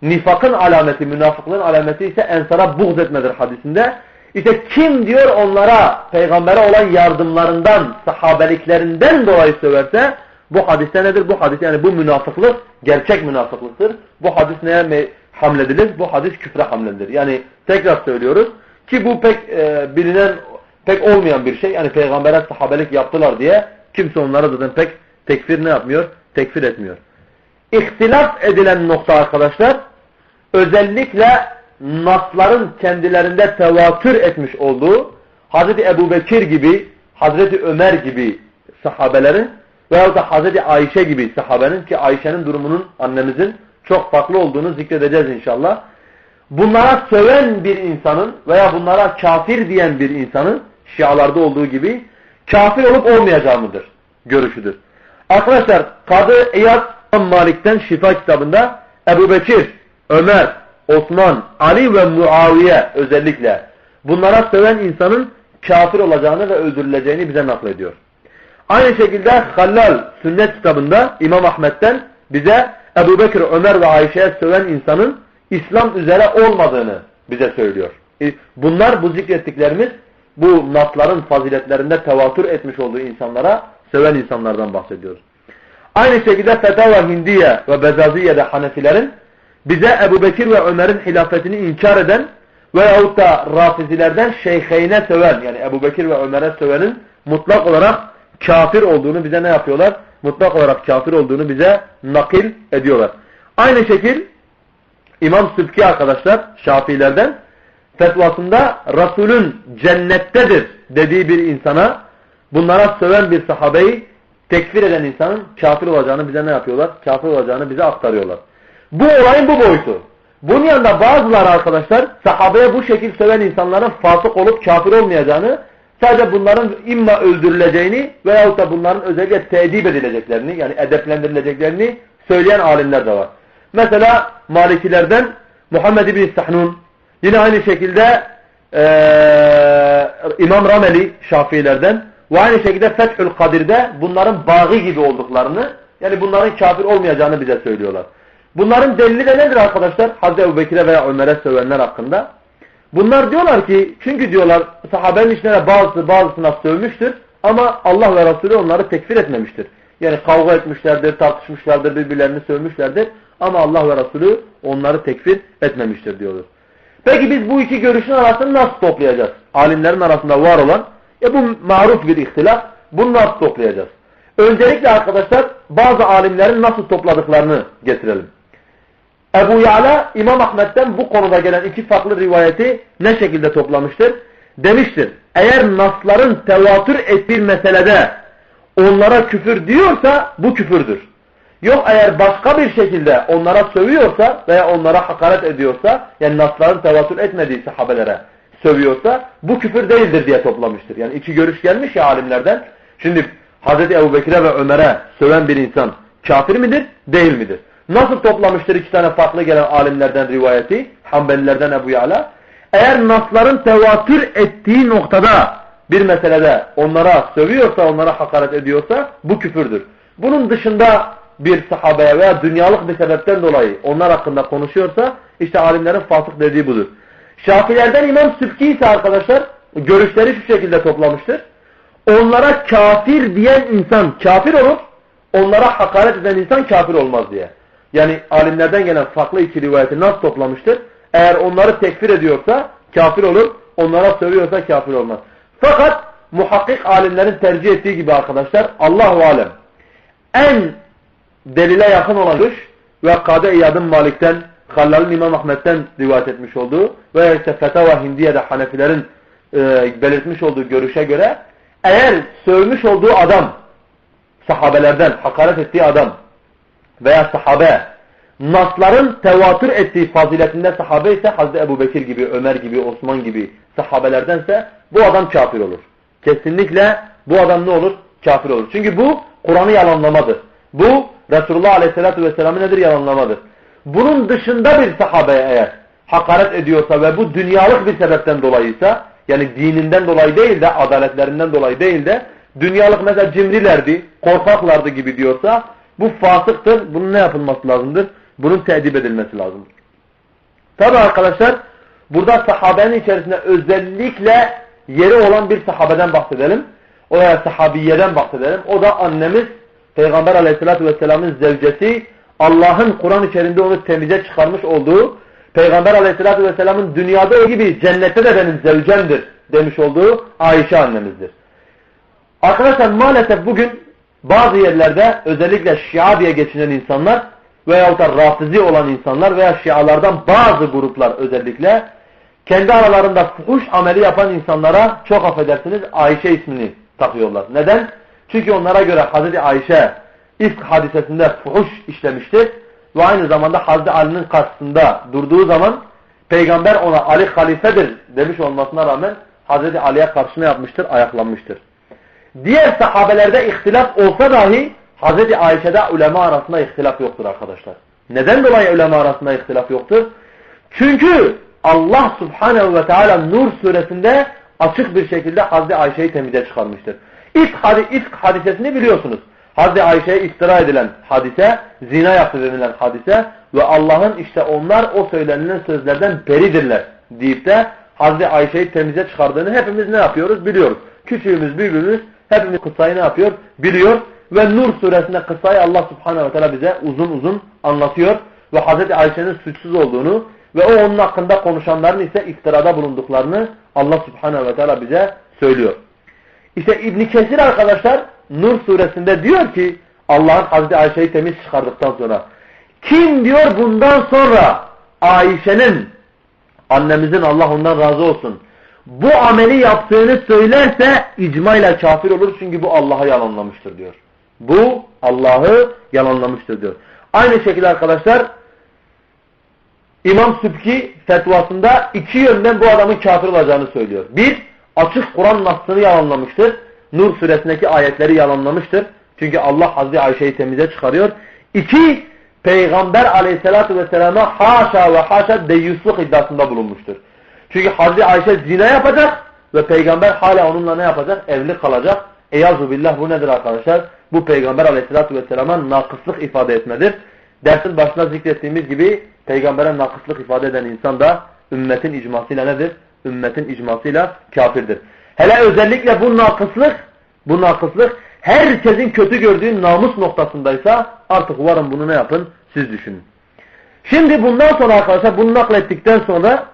Nifakın alameti, münafıklığın alameti ise ensara buğz etmedir hadisinde. İşte kim diyor onlara peygambere olan yardımlarından, sahabeliklerinden dolayı söverse bu hadiste nedir? Bu hadis yani bu münafıklık gerçek münafıklıktır. Bu hadis neye hamledilir? Bu hadis küfre hamledilir. Yani tekrar söylüyoruz ki bu pek bilinen, pek olmayan bir şey. Yani peygambere sahabelik yaptılar diye kimse onlara zaten pek tekfir ne yapmıyor? Tekfir etmiyor. İhtilaf edilen nokta arkadaşlar özellikle nasların kendilerinde tevatür etmiş olduğu Hazreti Ebubekir gibi, Hazreti Ömer gibi sahabelerin veyahut da Hazreti Ayşe gibi sahabenin, ki Ayşe'nin durumunun annemizin çok farklı olduğunu zikredeceğiz inşallah. Bunlara söven bir insanın veya bunlara kafir diyen bir insanın Şialarda olduğu gibi kafir olup olmayacağı mıdır? Görüşüdür. Arkadaşlar Kadı İyad Malik'ten Şifa kitabında Ebubekir, Ömer, Osman, Ali ve Muaviye özellikle bunlara söven insanın kafir olacağını ve öldürüleceğini bize naklediyor. Aynı şekilde Hallal Sünnet kitabında İmam Ahmet'ten bize Ebubekir, Ömer ve Ayşe'ye söven insanın İslam üzere olmadığını bize söylüyor. Bunlar bu zikrettiklerimiz bu nasların faziletlerinde tevatür etmiş olduğu insanlara söven insanlardan bahsediyoruz. Aynı şekilde Fetava Hindiye ve Bezaziye'de Hanefilerin bize Ebubekir ve Ömer'in hilafetini inkar eden veyahut da Rafizilerden şeyheyne söven, yani Ebubekir ve Ömer'e sövenin mutlak olarak kafir olduğunu bize ne yapıyorlar? Mutlak olarak kafir olduğunu bize nakil ediyorlar. Aynı şekil İmam Sübki arkadaşlar Şafiilerden fetvasında Resulün cennettedir dediği bir insana bunlara söven bir sahabeyi tekfir eden insanın kafir olacağını bize ne yapıyorlar? Kafir olacağını bize aktarıyorlar. Bu olayın bu boyutu. Bunun yanında bazıları arkadaşlar sahabeye bu şekil söven insanların fasık olup kafir olmayacağını, sadece bunların imma öldürüleceğini veyahut da bunların özellikle tedip edileceklerini, yani edeplendirileceklerini söyleyen alimler de var. Mesela Malikilerden Muhammed İbn Sahnun, yine aynı şekilde İmam Rameli Şafiilerden ve aynı şekilde Fethül Kadir'de bunların bağı gibi olduklarını, yani bunların kafir olmayacağını bize söylüyorlar. Bunların delili de nedir arkadaşlar? Hazreti Ebubekir'e veya Ömer'e sövenler hakkında. Bunlar diyorlar ki, çünkü diyorlar sahabenin içine bazısına sövmüştür ama Allah ve Resulü onları tekfir etmemiştir. Yani kavga etmişlerdir, tartışmışlardır, birbirlerini sövmüşlerdir. Ama Allah ve Resulü onları tekfir etmemiştir diyoruz. Peki biz bu iki görüşün arasını nasıl toplayacağız? Alimlerin arasında var olan bu maruf bir ihtilaf. Bunu nasıl toplayacağız? Öncelikle arkadaşlar bazı alimlerin nasıl topladıklarını getirelim. Ebu Ya'la İmam Ahmet'ten bu konuda gelen iki farklı rivayeti ne şekilde toplamıştır? Demiştir, eğer nasların tevatür ettiği meselede onlara küfür diyorsa bu küfürdür. Yok eğer başka bir şekilde onlara sövüyorsa veya onlara hakaret ediyorsa, yani nasların tevatür etmediği sahabelere sövüyorsa bu küfür değildir diye toplamıştır. Yani iki görüş gelmiş ya alimlerden. Şimdi Hazreti Ebubekir'e ve Ömer'e söven bir insan kafir midir, değil midir? Nasıl toplamıştır iki tane farklı gelen alimlerden rivayeti? Hanbelilerden Ebu Ya'la. Eğer nasların tevatür ettiği noktada bir meselede onlara sövüyorsa, onlara hakaret ediyorsa bu küfürdür. Bunun dışında bir sahabeye veya dünyalık bir sebepten dolayı onlar hakkında konuşuyorsa işte alimlerin fasık dediği budur. Şafilerden İmam Sübki ise arkadaşlar görüşleri şu şekilde toplamıştır. Onlara kafir diyen insan kafir olur, onlara hakaret eden insan kafir olmaz diye. Yani alimlerden gelen farklı iki rivayeti nasıl toplamıştır? Eğer onları tekfir ediyorsa kafir olur, onlara sövüyorsa kafir olmaz. Fakat muhakkik alimlerin tercih ettiği gibi arkadaşlar Allahu alem en delile yakın olan görüş ve Kade İyad'ın Malik'ten, Hallal'ın İmam Ahmet'ten rivayet etmiş olduğu veya ise Fetava Hindiye'de Hanefilerin belirtmiş olduğu görüşe göre eğer sövmüş olduğu adam sahabelerden hakaret ettiği adam veya sahabe nasların tevatür ettiği faziletinde sahabe ise Hazreti Ebubekir gibi, Ömer gibi, Osman gibi sahabelerdense bu adam kafir olur. Kesinlikle bu adam ne olur? Kafir olur. Çünkü bu Kur'an'ı yalanlamadır. Bu Resulullah Aleyhisselatü Vesselam'ı nedir? Yalanlamadır. Bunun dışında bir sahabeye eğer hakaret ediyorsa ve bu dünyalık bir sebepten dolayıysa, yani dininden dolayı değil de adaletlerinden dolayı değil de dünyalık mesela cimrilerdi, korkaklardı gibi diyorsa bu fasıktır. Bunun ne yapılması lazımdır? Bunun teedip edilmesi lazımdır. Tabi arkadaşlar burada sahabenin içerisinde özellikle yeri olan bir sahabeden bahsedelim. O ya sahabiyeden bahsedelim. O da annemiz Peygamber Aleyhisselatü Vesselam'ın zevcesi, Allah'ın Kur'an içerisinde onu temize çıkarmış olduğu, Peygamber Aleyhisselatü Vesselam'ın dünyada o gibi cennette de benim zevcemdir demiş olduğu Ayşe annemizdir. Arkadaşlar maalesef bugün bazı yerlerde özellikle Şia diye geçinen insanlar veyahut da Rafizi olan insanlar veya Şialardan bazı gruplar özellikle kendi aralarında fuhuş ameli yapan insanlara çok affedersiniz Ayşe ismini takıyorlar. Neden? Çünkü onlara göre Hazreti Ayşe ifk hadisesinde fuhuş işlemiştir ve aynı zamanda Hazreti Ali'nin karşısında durduğu zaman Peygamber ona Ali halifedir demiş olmasına rağmen Hazreti Ali'ye karşı ne yapmıştır? Ayaklanmıştır. Diğer sahabelerde ihtilaf olsa dahi Hazreti Ayşe'de ulema arasında ihtilaf yoktur arkadaşlar. Neden dolayı ulema arasında ihtilaf yoktur? Çünkü Allah Subhanahu ve Teala Nur suresinde açık bir şekilde Hazreti Ayşe'yi temize çıkarmıştır. İfk hadisesini biliyorsunuz. Hazreti Ayşe'ye iftira edilen hadise, zina yaptı denilen hadise ve Allah'ın işte onlar o söylenilen sözlerden beridirler deyip de Hazreti Ayşe'yi temize çıkardığını hepimiz ne yapıyoruz? Biliyoruz. Küçüğümüz, büyüğümüz hepimiz kıssayı ne yapıyor? Biliyor. Ve Nur suresinde kıssayı Allah Subhanahu ve Teala bize uzun uzun anlatıyor. Ve Hazreti Ayşe'nin suçsuz olduğunu ve o onun hakkında konuşanların ise iftirada bulunduklarını Allah Subhanahu ve Teala bize söylüyor. İşte İbn Kesir arkadaşlar Nur suresinde diyor ki Allah'ın Hazreti Ayşe'yi temiz çıkardıktan sonra kim diyor bundan sonra Ayşe'nin annemizin Allah ondan razı olsun bu ameli yaptığını söylerse icmayla kafir olur çünkü bu Allah'ı yalanlamıştır diyor. Bu Allah'ı yalanlamıştır diyor. Aynı şekilde arkadaşlar İmam Sübki fetvasında iki yönden bu adamın kafir olacağını söylüyor. Bir, açık Kur'an nassını yalanlamıştır. Nur suresindeki ayetleri yalanlamıştır. Çünkü Allah Hazreti Ayşe'yi temize çıkarıyor. İki, Peygamber Aleyhisselatü Vesselam'a haşa ve haşa deyyusluk iddiasında bulunmuştur. Çünkü Hazreti Ayşe zina yapacak ve Peygamber hala onunla ne yapacak? Evli kalacak. Eyazubillah bu nedir arkadaşlar? Bu Peygamber Aleyhisselatü Vesselam'a nakıslık ifade etmedir. Dersin başına zikrettiğimiz gibi Peygamber'e nakıslık ifade eden insan da ümmetin icmasıyla nedir? Ümmetin icmasıyla kafirdir. Hele özellikle bu nakıslık herkesin kötü gördüğü namus noktasındaysa artık varın bunu ne yapın? Siz düşünün. Şimdi bundan sonra arkadaşlar bunu naklettikten sonra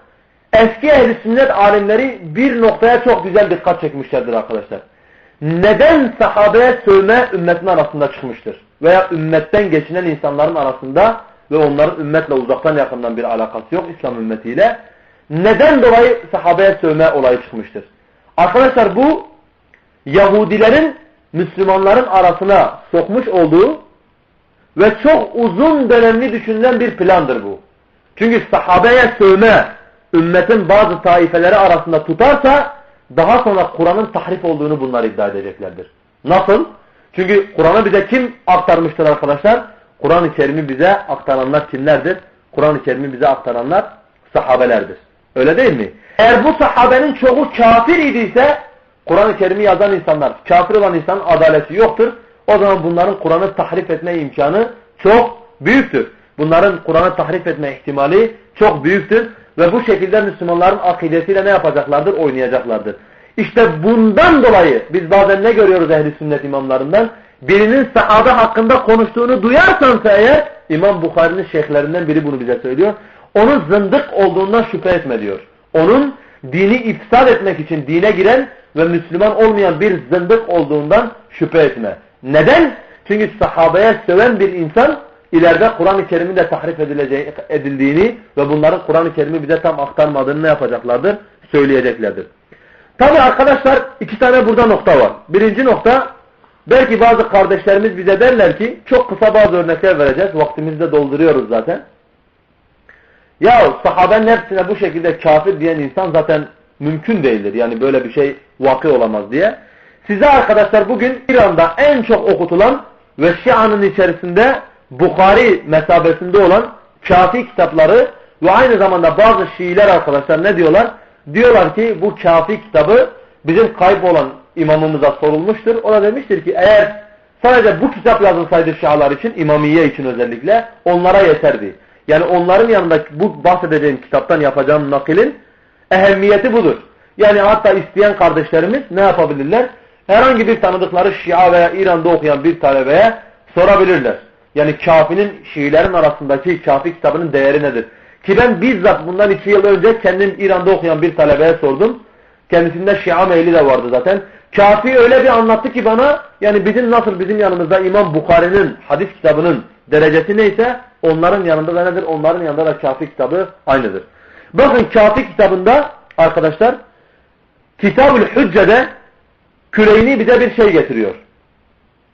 eski ehl-i sünnet alimleri bir noktaya çok güzel dikkat çekmişlerdir arkadaşlar. Neden sahabeye sövme ümmetin arasında çıkmıştır? Veya ümmetten geçinen insanların arasında ve onların ümmetle uzaktan yakından bir alakası yok İslam ümmetiyle. Neden dolayı sahabeye sövme olayı çıkmıştır? Arkadaşlar bu Yahudilerin Müslümanların arasına sokmuş olduğu ve çok uzun dönemli düşünülen bir plandır bu. Çünkü sahabeye sövme ümmetin bazı taifeleri arasında tutarsa daha sonra Kur'an'ın tahrif olduğunu bunlar iddia edeceklerdir. Nasıl? Çünkü Kur'an'ı bize kim aktarmıştır arkadaşlar? Kur'an-ı Kerim'i bize aktaranlar kimlerdir? Kur'an-ı Kerim'i bize aktaranlar sahabelerdir. Öyle değil mi? Eğer bu sahabenin çoğu kafir idiyse Kur'an-ı Kerim'i yazan insanlar, kafir olan insanın adaleti yoktur. O zaman bunların Kur'an'ı tahrif etme imkanı çok büyüktür. Bunların Kur'an'ı tahrif etme ihtimali çok büyüktür. Ve bu şekilde Müslümanların akidesiyle ne yapacaklardır? Oynayacaklardır. İşte bundan dolayı biz bazen ne görüyoruz ehli sünnet imamlarından? Birinin sahabe hakkında konuştuğunu duyarsansa eğer, İmam Bukhari'nin şeyhlerinden biri bunu bize söylüyor. Onun zındık olduğundan şüphe etme diyor. Onun dini ifsad etmek için dine giren ve Müslüman olmayan bir zındık olduğundan şüphe etme. Neden? Çünkü sahabeye söven bir insan ileride Kur'an-ı Kerim'in de tahrif edildiğini ve bunların Kur'an-ı Kerim'i bize tam aktarmadığını ne yapacaklardır? Söyleyeceklerdir. Tabi arkadaşlar iki tane burada nokta var. Birinci nokta, belki bazı kardeşlerimiz bize derler ki, çok kısa bazı örnekler vereceğiz. Vaktimizi de dolduruyoruz zaten. Ya sahabenin hepsine bu şekilde kafir diyen insan zaten mümkün değildir. Yani böyle bir şey vakı olamaz diye. Size arkadaşlar bugün İran'da en çok okutulan ve Şia'nın içerisinde Bukhari mesabesinde olan Kafi kitapları ve aynı zamanda bazı Şiiler arkadaşlar ne diyorlar? Diyorlar ki bu Kafi kitabı bizim kaybolan imamımıza sorulmuştur. O da demiştir ki eğer sadece bu kitap yazılsaydı Şialar için, İmamiye için özellikle onlara yeterdi. Yani onların yanında bu bahsedeceğim kitaptan yapacağım nakilin ehemmiyeti budur. Yani hatta isteyen kardeşlerimiz ne yapabilirler? Herhangi bir tanıdıkları Şia veya İran'da okuyan bir talebeye sorabilirler. Yani Kafi'nin, Şiilerin arasındaki Kafi kitabının değeri nedir? Ki ben bizzat bundan 2 yıl önce kendim İran'da okuyan bir talebeye sordum. Kendisinde Şia meyli de vardı zaten. Kafi öyle bir anlattı ki bana, yani bizim yanımızda İmam Bukhari'nin hadis kitabının derecesi neyse onların yanında da nedir? Onların yanında da Kafi kitabı aynıdır. Bakın Kafi kitabında arkadaşlar Kitab-ül Hücce'de Küleyni bize bir şey getiriyor.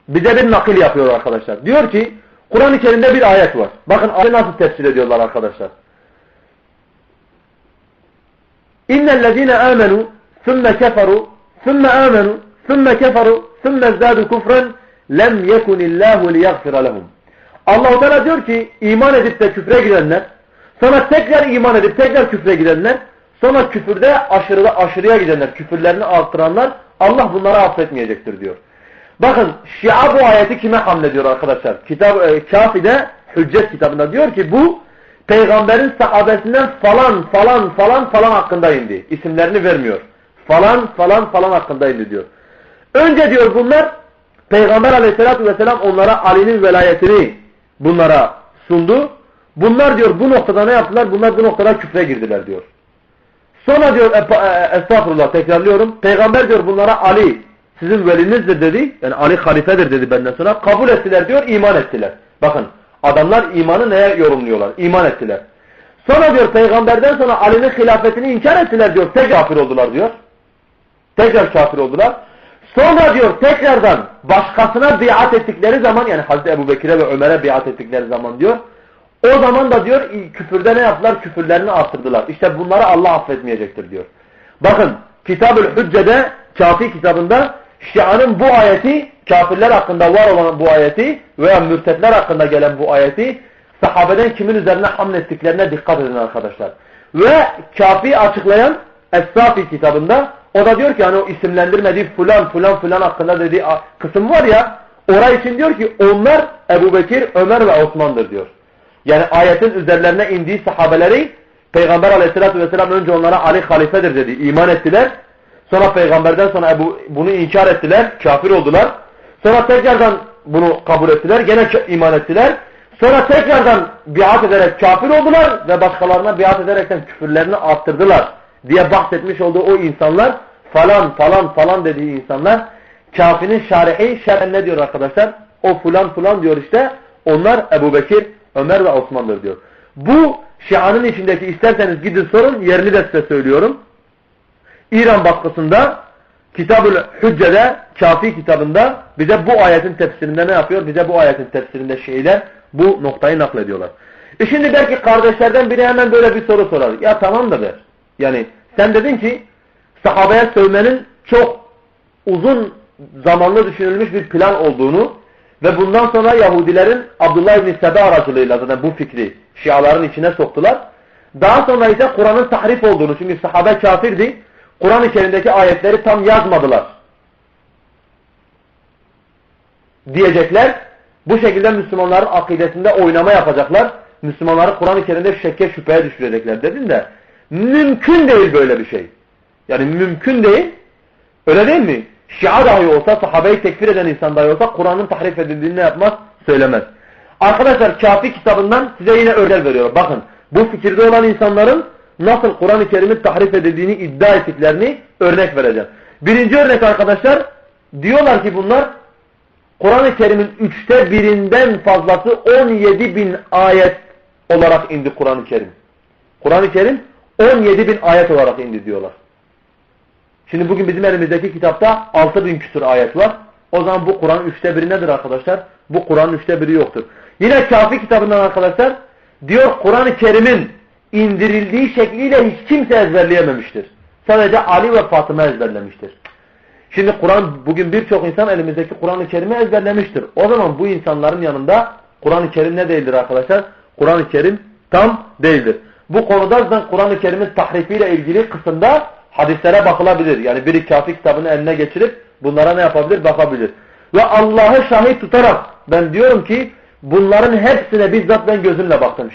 Bize bir nakil yapıyor arkadaşlar. Diyor ki Kur'an-ı Kerim'de bir ayet var. Bakın ayeti nasıl tefsir ediyorlar arkadaşlar. İnnellezîne âmenû ثُمَّ كَفَرُوا ثُمَّ آمَنُوا ثُمَّ كَفَرُوا ثُمَّ ازْدَادُوا كُفْرًا لَمْ يَكُنِ اللّٰهُ لِيَغْفِرَ لَهُمْ. Allah-u Teala diyor ki iman edip de küfre girenler, sonra tekrar iman edip tekrar küfre girenler, sonra küfürde aşırıya gidenler, küfürlerini artıranlar Allah bunları affetmeyecektir diyor. Bakın Şia bu ayeti kime hamlediyor arkadaşlar? Kafi'de Hüccet kitabında diyor ki bu peygamberin sahabesinden falan hakkında indi. İsimlerini vermiyor. Falan hakkında indi diyor. Önce diyor bunlar Peygamber aleyhissalatü vesselam onlara Ali'nin velayetini bunlara sundu. Bunlar diyor bu noktada ne yaptılar? Bunlar bu noktada küfre girdiler diyor. Sonra diyor estağfurullah tekrarlıyorum. Peygamber diyor bunlara Ali sizin velinizdir dedi. Yani Ali halifedir dedi benden sonra. Kabul ettiler diyor, iman ettiler. Bakın adamlar imanı neye yorumluyorlar? İman ettiler. Sonra diyor peygamberden sonra Ali'nin hilafetini inkar ettiler diyor. Tekrar kafir oldular diyor. Tekrar kafir oldular. Sonra diyor tekrardan başkasına biat ettikleri zaman, yani Hazreti Ebubekir'e ve Ömer'e biat ettikleri zaman diyor. O zaman da diyor küfürde ne yaptılar? Küfürlerini artırdılar. İşte bunları Allah affetmeyecektir diyor. Bakın Kitab-ül Hücce'de Kafi kitabında Şia'nın bu ayeti, kafirler hakkında var olan bu ayeti veya mürtetler hakkında gelen bu ayeti sahabeden kimin üzerine hamlettiklerine dikkat edin arkadaşlar. Ve Kafi açıklayan Es-Safi kitabında o da diyor ki hani o isimlendirmediği falan hakkında dediği kısım var ya, orası için diyor ki onlar Ebubekir, Ömer ve Osman'dır diyor. Yani ayetin üzerlerine indiği sahabeleri Peygamber aleyhissalatü vesselam önce onlara Ali halifedir dedi, iman ettiler. Sonra peygamberden sonra bunu inkar ettiler, kafir oldular. Sonra tekrardan bunu kabul ettiler. Gene iman ettiler. Sonra tekrardan biat ederek kafir oldular ve başkalarına biat ederekten küfürlerini arttırdılar diye bahsetmiş olduğu o insanlar, falan falan falan dediği insanlar, Kâfinin şarihi şerhen ne diyor arkadaşlar? O fulan fulan diyor işte, onlar Ebu Bekir, Ömer ve Osman'dır diyor. Bu Şia'nın içindeki, isterseniz gidin sorun, yerini de size söylüyorum. İran baskısında Kitab-ül Hücce'de, Kâfi kitabında bize bu ayetin tefsirinde ne yapıyor? Bize bu ayetin tefsirinde Şiiler bu noktayı naklediyorlar. Şimdi belki kardeşlerden biri hemen böyle bir soru sorar. Ya tamam da der. Yani sen dedin ki sahabeye sövmenin çok uzun zamanlı düşünülmüş bir plan olduğunu ve bundan sonra Yahudilerin Abdullah İbni Sebe aracılığıyla zaten bu fikri Şiaların içine soktular. Daha sonra ise Kur'an'ın tahrif olduğunu, çünkü sahabe kafirdi, Kur'an-ı Kerim'deki ayetleri tam yazmadılar diyecekler. Bu şekilde Müslümanların akidesinde oynama yapacaklar. Müslümanları Kur'an-ı Kerim'de şekke şüpheye düşürecekler dedin de mümkün değil böyle bir şey. Yani mümkün değil. Öyle değil mi? Şia dahi olsa, sahabeyi tekfir eden insan dahi olsa Kur'an'ın tahrif edildiğini ne yapmaz? Söylemez. Arkadaşlar Kâfi kitabından size yine örnek veriyorum. Bakın bu fikirde olan insanların nasıl Kur'an-ı Kerim'in tahrif edildiğini iddia ettiklerini örnek vereceğim. Birinci örnek arkadaşlar, diyorlar ki bunlar Kur'an-ı Kerim'in 1/3'ünden fazlası 17.000 ayet olarak indi Kur'an-ı Kerim. Kur'an-ı Kerim 17.000 ayet olarak indi diyorlar. Şimdi bugün bizim elimizdeki kitapta 6.000 küsur ayet var. O zaman bu Kur'an'ın 1/3 nedir arkadaşlar? Bu Kur'an'ın 1/3 yoktur. Yine Kâfi kitabından arkadaşlar diyor Kur'an-ı Kerim'in indirildiği şekliyle hiç kimse ezberleyememiştir. Sadece Ali ve Fatıma ezberlemiştir. Şimdi Kur'an, bugün birçok insan elimizdeki Kur'an-ı Kerim'i ezberlemiştir. O zaman bu insanların yanında Kur'an-ı Kerim ne değildir arkadaşlar? Kur'an-ı Kerim tam değildir. Bu konuda zaten Kur'an-ı Kerim'in tahrifiyle ilgili kısımda hadislere bakılabilir. Yani biri Kâfi kitabını eline geçirip bunlara ne yapabilir? Bakabilir. Ve Allah'ı şahit tutarak ben diyorum ki bunların hepsine bizzat ben gözümle baktım.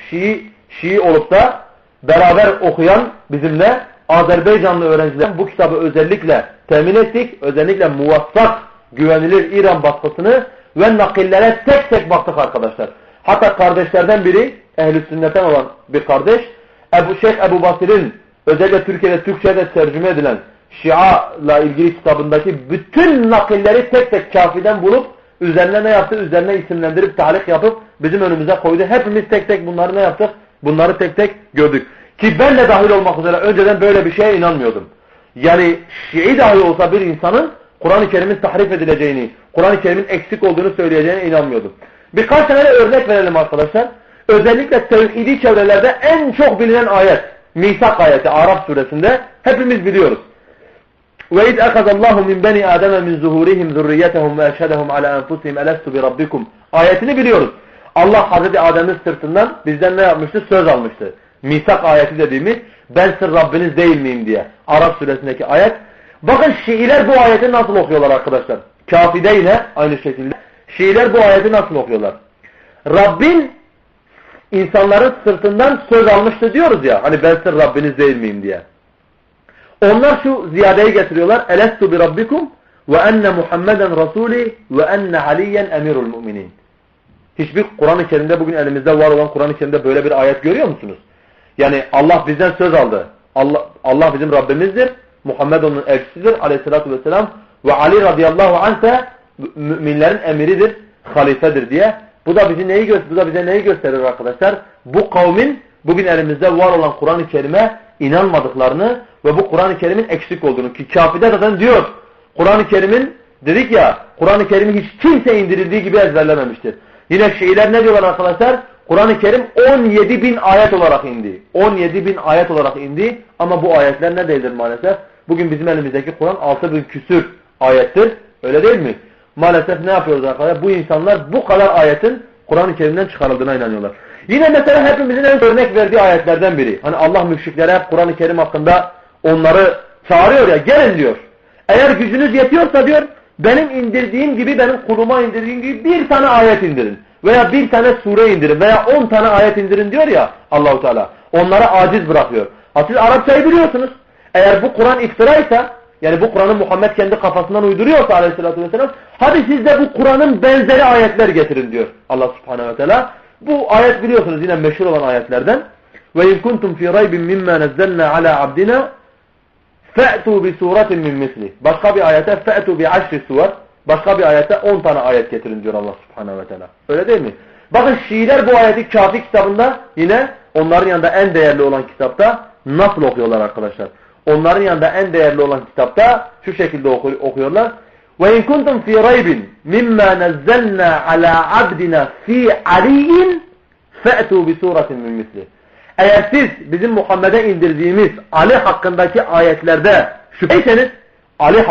Şii olup da beraber okuyan bizimle Azerbaycanlı öğrenciler bu kitabı özellikle temin ettik. Özellikle muvassak, güvenilir İran baskısını ve nakillere tek tek baktık arkadaşlar. Hatta kardeşlerden biri, ehl-i sünnetten olan bir kardeş, Şeyh Ebu Basir'in özellikle Türkiye'de Türkçe'de tercüme edilen Şia'la ilgili kitabındaki bütün nakilleri tek tek Kâfi'den bulup üzerine ne yaptı? Üzerine isimlendirip talik yapıp bizim önümüze koydu. Hepimiz tek tek bunları ne yaptık? Bunları tek tek gördük. Ki ben de dahil olmak üzere önceden böyle bir şeye inanmıyordum. Yani Şii dahi olsa bir insanın Kur'an-ı Kerim'in tahrif edileceğini, Kur'an-ı Kerim'in eksik olduğunu söyleyeceğine inanmıyordum. Birkaç tane de örnek verelim arkadaşlar. Özellikle tevhidi çevrelerde en çok bilinen ayet, Misak ayeti Araf suresinde hepimiz biliyoruz. وَاِذْ اَخَذَ اللّٰهُ مِنْ بَنِي آدَمَ مِنْ زُهُورِهِمْ ذُرِّيَّتَهُمْ وَاَشْهَدَهُمْ عَلَى أَنْفُسِهِمْ أَلَسْتُ بِرَبِّكُمْ ayetini biliyoruz. Allah Hazreti Adem'in sırtından bizden ne yapmıştı? Söz almıştı. Misak ayeti dediğimiz ben sizin Rabbiniz değil miyim diye. Araf suresindeki ayet. Bakın Şiiler bu ayeti nasıl okuyorlar arkadaşlar. Kâfi'de yine aynı şekilde. Şiiler bu ayeti nasıl okuyorlar? Rabbin insanların sırtından söz almıştı diyoruz ya. Hani ben sizin Rabbiniz değil miyim diye. Onlar şu ziyadeyi getiriyorlar. Elestu bi rabbikum ve enne Muhammeden Rasuli ve enne Aliyen emirul müminin. Hiçbir Kur'an-ı Kerim'de bugün elimizde var olan Kur'an-ı Kerim'de böyle bir ayet görüyor musunuz? Yani Allah bizden söz aldı. Allah bizim Rabbimizdir. Muhammed onun elçisidir aleyhissalatü vesselam. Ve Ali radıyallahu anh ise müminlerin emiridir, halifedir diye. Bu da bize neyi gösterir arkadaşlar? Bu kavmin bugün elimizde var olan Kur'an-ı Kerim'e inanmadıklarını ve bu Kur'an-ı Kerim'in eksik olduğunu. Ki Kâfi'de zaten diyor. Kur'an-ı Kerim'in dedik ya, Kur'an-ı Kerim'i hiç kimse indirildiği gibi ezberlememiştir. Yine Şiiler ne diyorlar arkadaşlar? Kur'an-ı Kerim 17.000 ayet olarak indi. 17.000 ayet olarak indi ama bu ayetler ne değildir maalesef? Bugün bizim elimizdeki Kur'an 6.000 küsür ayettir. Öyle değil mi? Maalesef ne yapıyoruz arkadaşlar? Bu insanlar bu kadar ayetin Kur'an-ı Kerim'den çıkarıldığına inanıyorlar. Yine mesela hepimizin en örnek verdiği ayetlerden biri. Hani Allah müşriklere hep Kur'an-ı Kerim hakkında onları çağırıyor ya, gelin diyor. Eğer gücünüz yetiyorsa diyor, benim indirdiğim gibi, benim kuluma indirdiğim gibi bir tane ayet indirin. Veya bir tane sure indirin veya 10 tane ayet indirin diyor ya Allah-u Teala. Onlara aciz bırakıyor. Ha siz Arapçayı biliyorsunuz. Eğer bu Kur'an iftiraysa yani bu Kur'an'ı Muhammed kendi kafasından uyduruyorsa aleyhissalatü vesselam, hadi siz de bu Kur'an'ın benzeri ayetler getirin diyor Allah subhanehu ve teala. Bu ayet biliyorsunuz yine meşhur olan ayetlerden. Ve in kuntum fi raybin mimma nazzalna ala abdina fa'tu bi suratin min misli. Başka bir ayete fa'tu bi 10 suvar. Başka bir ayete 10 tane ayet getirin diyor Allah subhanehu ve teala. Öyle değil mi? Bakın Şiiler bu ayeti Kafi kitabında yine onların yanında en değerli olan kitapta nasıl okuyorlar arkadaşlar? Onların yanında en değerli olan kitapta şu şekilde okuyorlar. Ve in kuntum fi raybin mimma nazzalna ala abdina fi aliyin fa'tu bi suratin min misli. Eğer siz bizim Muhammed'e indirdiğimiz Ali hakkındaki ayetlerde şüpheyseniz,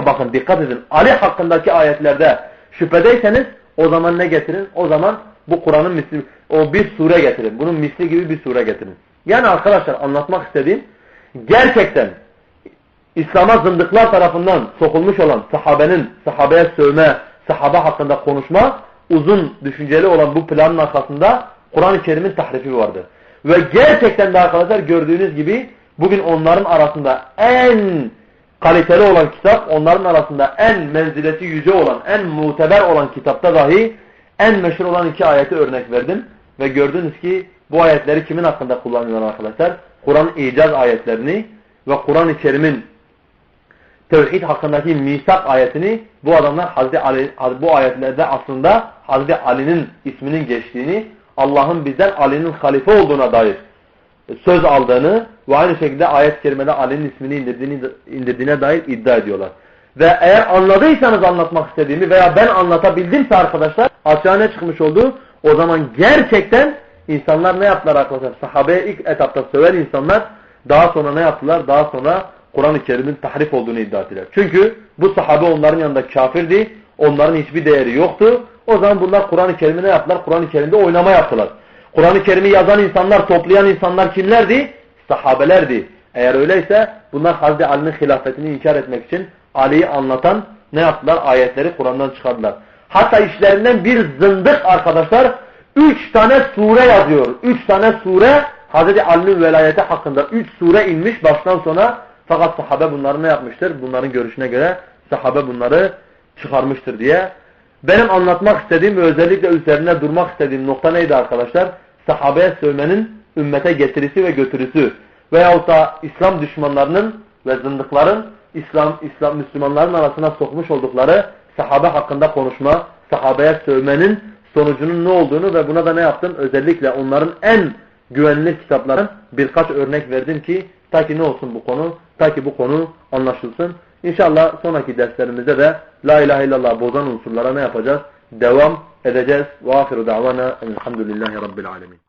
bakın dikkat edin, Ali hakkındaki ayetlerde şüphedeyseniz o zaman ne getirin? O zaman bu Kur'an'ın misli, o bir sure getirin. Bunun misli gibi bir sure getirin. Yani arkadaşlar anlatmak istediğim, gerçekten İslam'a zındıklar tarafından sokulmuş olan sahabeye sövme, sahabe hakkında konuşma, uzun düşünceli olan bu planın arkasında Kur'an-ı Kerim'in tahrifi vardı. Ve gerçekten de arkadaşlar gördüğünüz gibi bugün onların arasında en kaliteli olan kitap, onların arasında en menzileti yüce olan, en muteber olan kitapta dahi en meşhur olan 2 ayeti örnek verdim. Ve gördünüz ki bu ayetleri kimin hakkında kullanıyorlar arkadaşlar? Kur'an icaz ayetlerini ve Kur'an-ı Kerim'in tevhid hakkındaki misak ayetini bu adamlar bu ayetlerde aslında Hazreti Ali'nin isminin geçtiğini, Allah'ın bizden Ali'nin halife olduğuna dair söz aldığını ve aynı şekilde ayet-i kerimede Ali'nin ismini indirdiğine dair iddia ediyorlar. Ve eğer anladıysanız anlatmak istediğimi veya ben anlatabildimse arkadaşlar açığa ne çıkmış oldu? O zaman gerçekten insanlar ne yaptılar arkadaşlar? Sahabeye ilk etapta söven insanlar daha sonra ne yaptılar? Daha sonra Kur'an-ı Kerim'in tahrif olduğunu iddia ettiler. Çünkü bu sahabe onların yanında kafirdi. Onların hiçbir değeri yoktu. O zaman bunlar Kur'an-ı Kerim'i ne yaptılar? Kur'an-ı Kerim'de oynama yaptılar. Kur'an-ı Kerim'i yazan insanlar, toplayan insanlar kimlerdi? Sahabelerdi. Eğer öyleyse bunlar Hazreti Ali'nin hilafetini inkar etmek için Ali'yi anlatan ne yaptılar? Ayetleri Kur'an'dan çıkardılar. Hatta işlerinden bir zındık arkadaşlar 3 tane sure yazıyor. 3 tane sure Hazreti Ali'nin velayeti hakkında 3 sure inmiş baştan sona. Fakat sahabe bunları ne yapmıştır? Bunların görüşüne göre sahabe bunları çıkarmıştır diye. Benim anlatmak istediğim ve özellikle üzerine durmak istediğim nokta neydi arkadaşlar? Sahabeye sövmenin ümmete getirisi ve götürüsü. Veyahut da İslam düşmanlarının ve zındıkların Müslümanların arasına sokmuş oldukları sahabe hakkında konuşma, sahabeye sövmenin sonucunun ne olduğunu ve buna da ne yaptım? Özellikle onların en güvenilir kitapların birkaç örnek verdim ki ta ki ne olsun bu konu? Ta ki bu konu anlaşılsın. İnşallah sonraki derslerimizde de La ilahe illallah bozan unsurlara ne yapacağız? Devam edeceğiz. Ve ahiru da'vana elhamdülillahi rabbil alemin.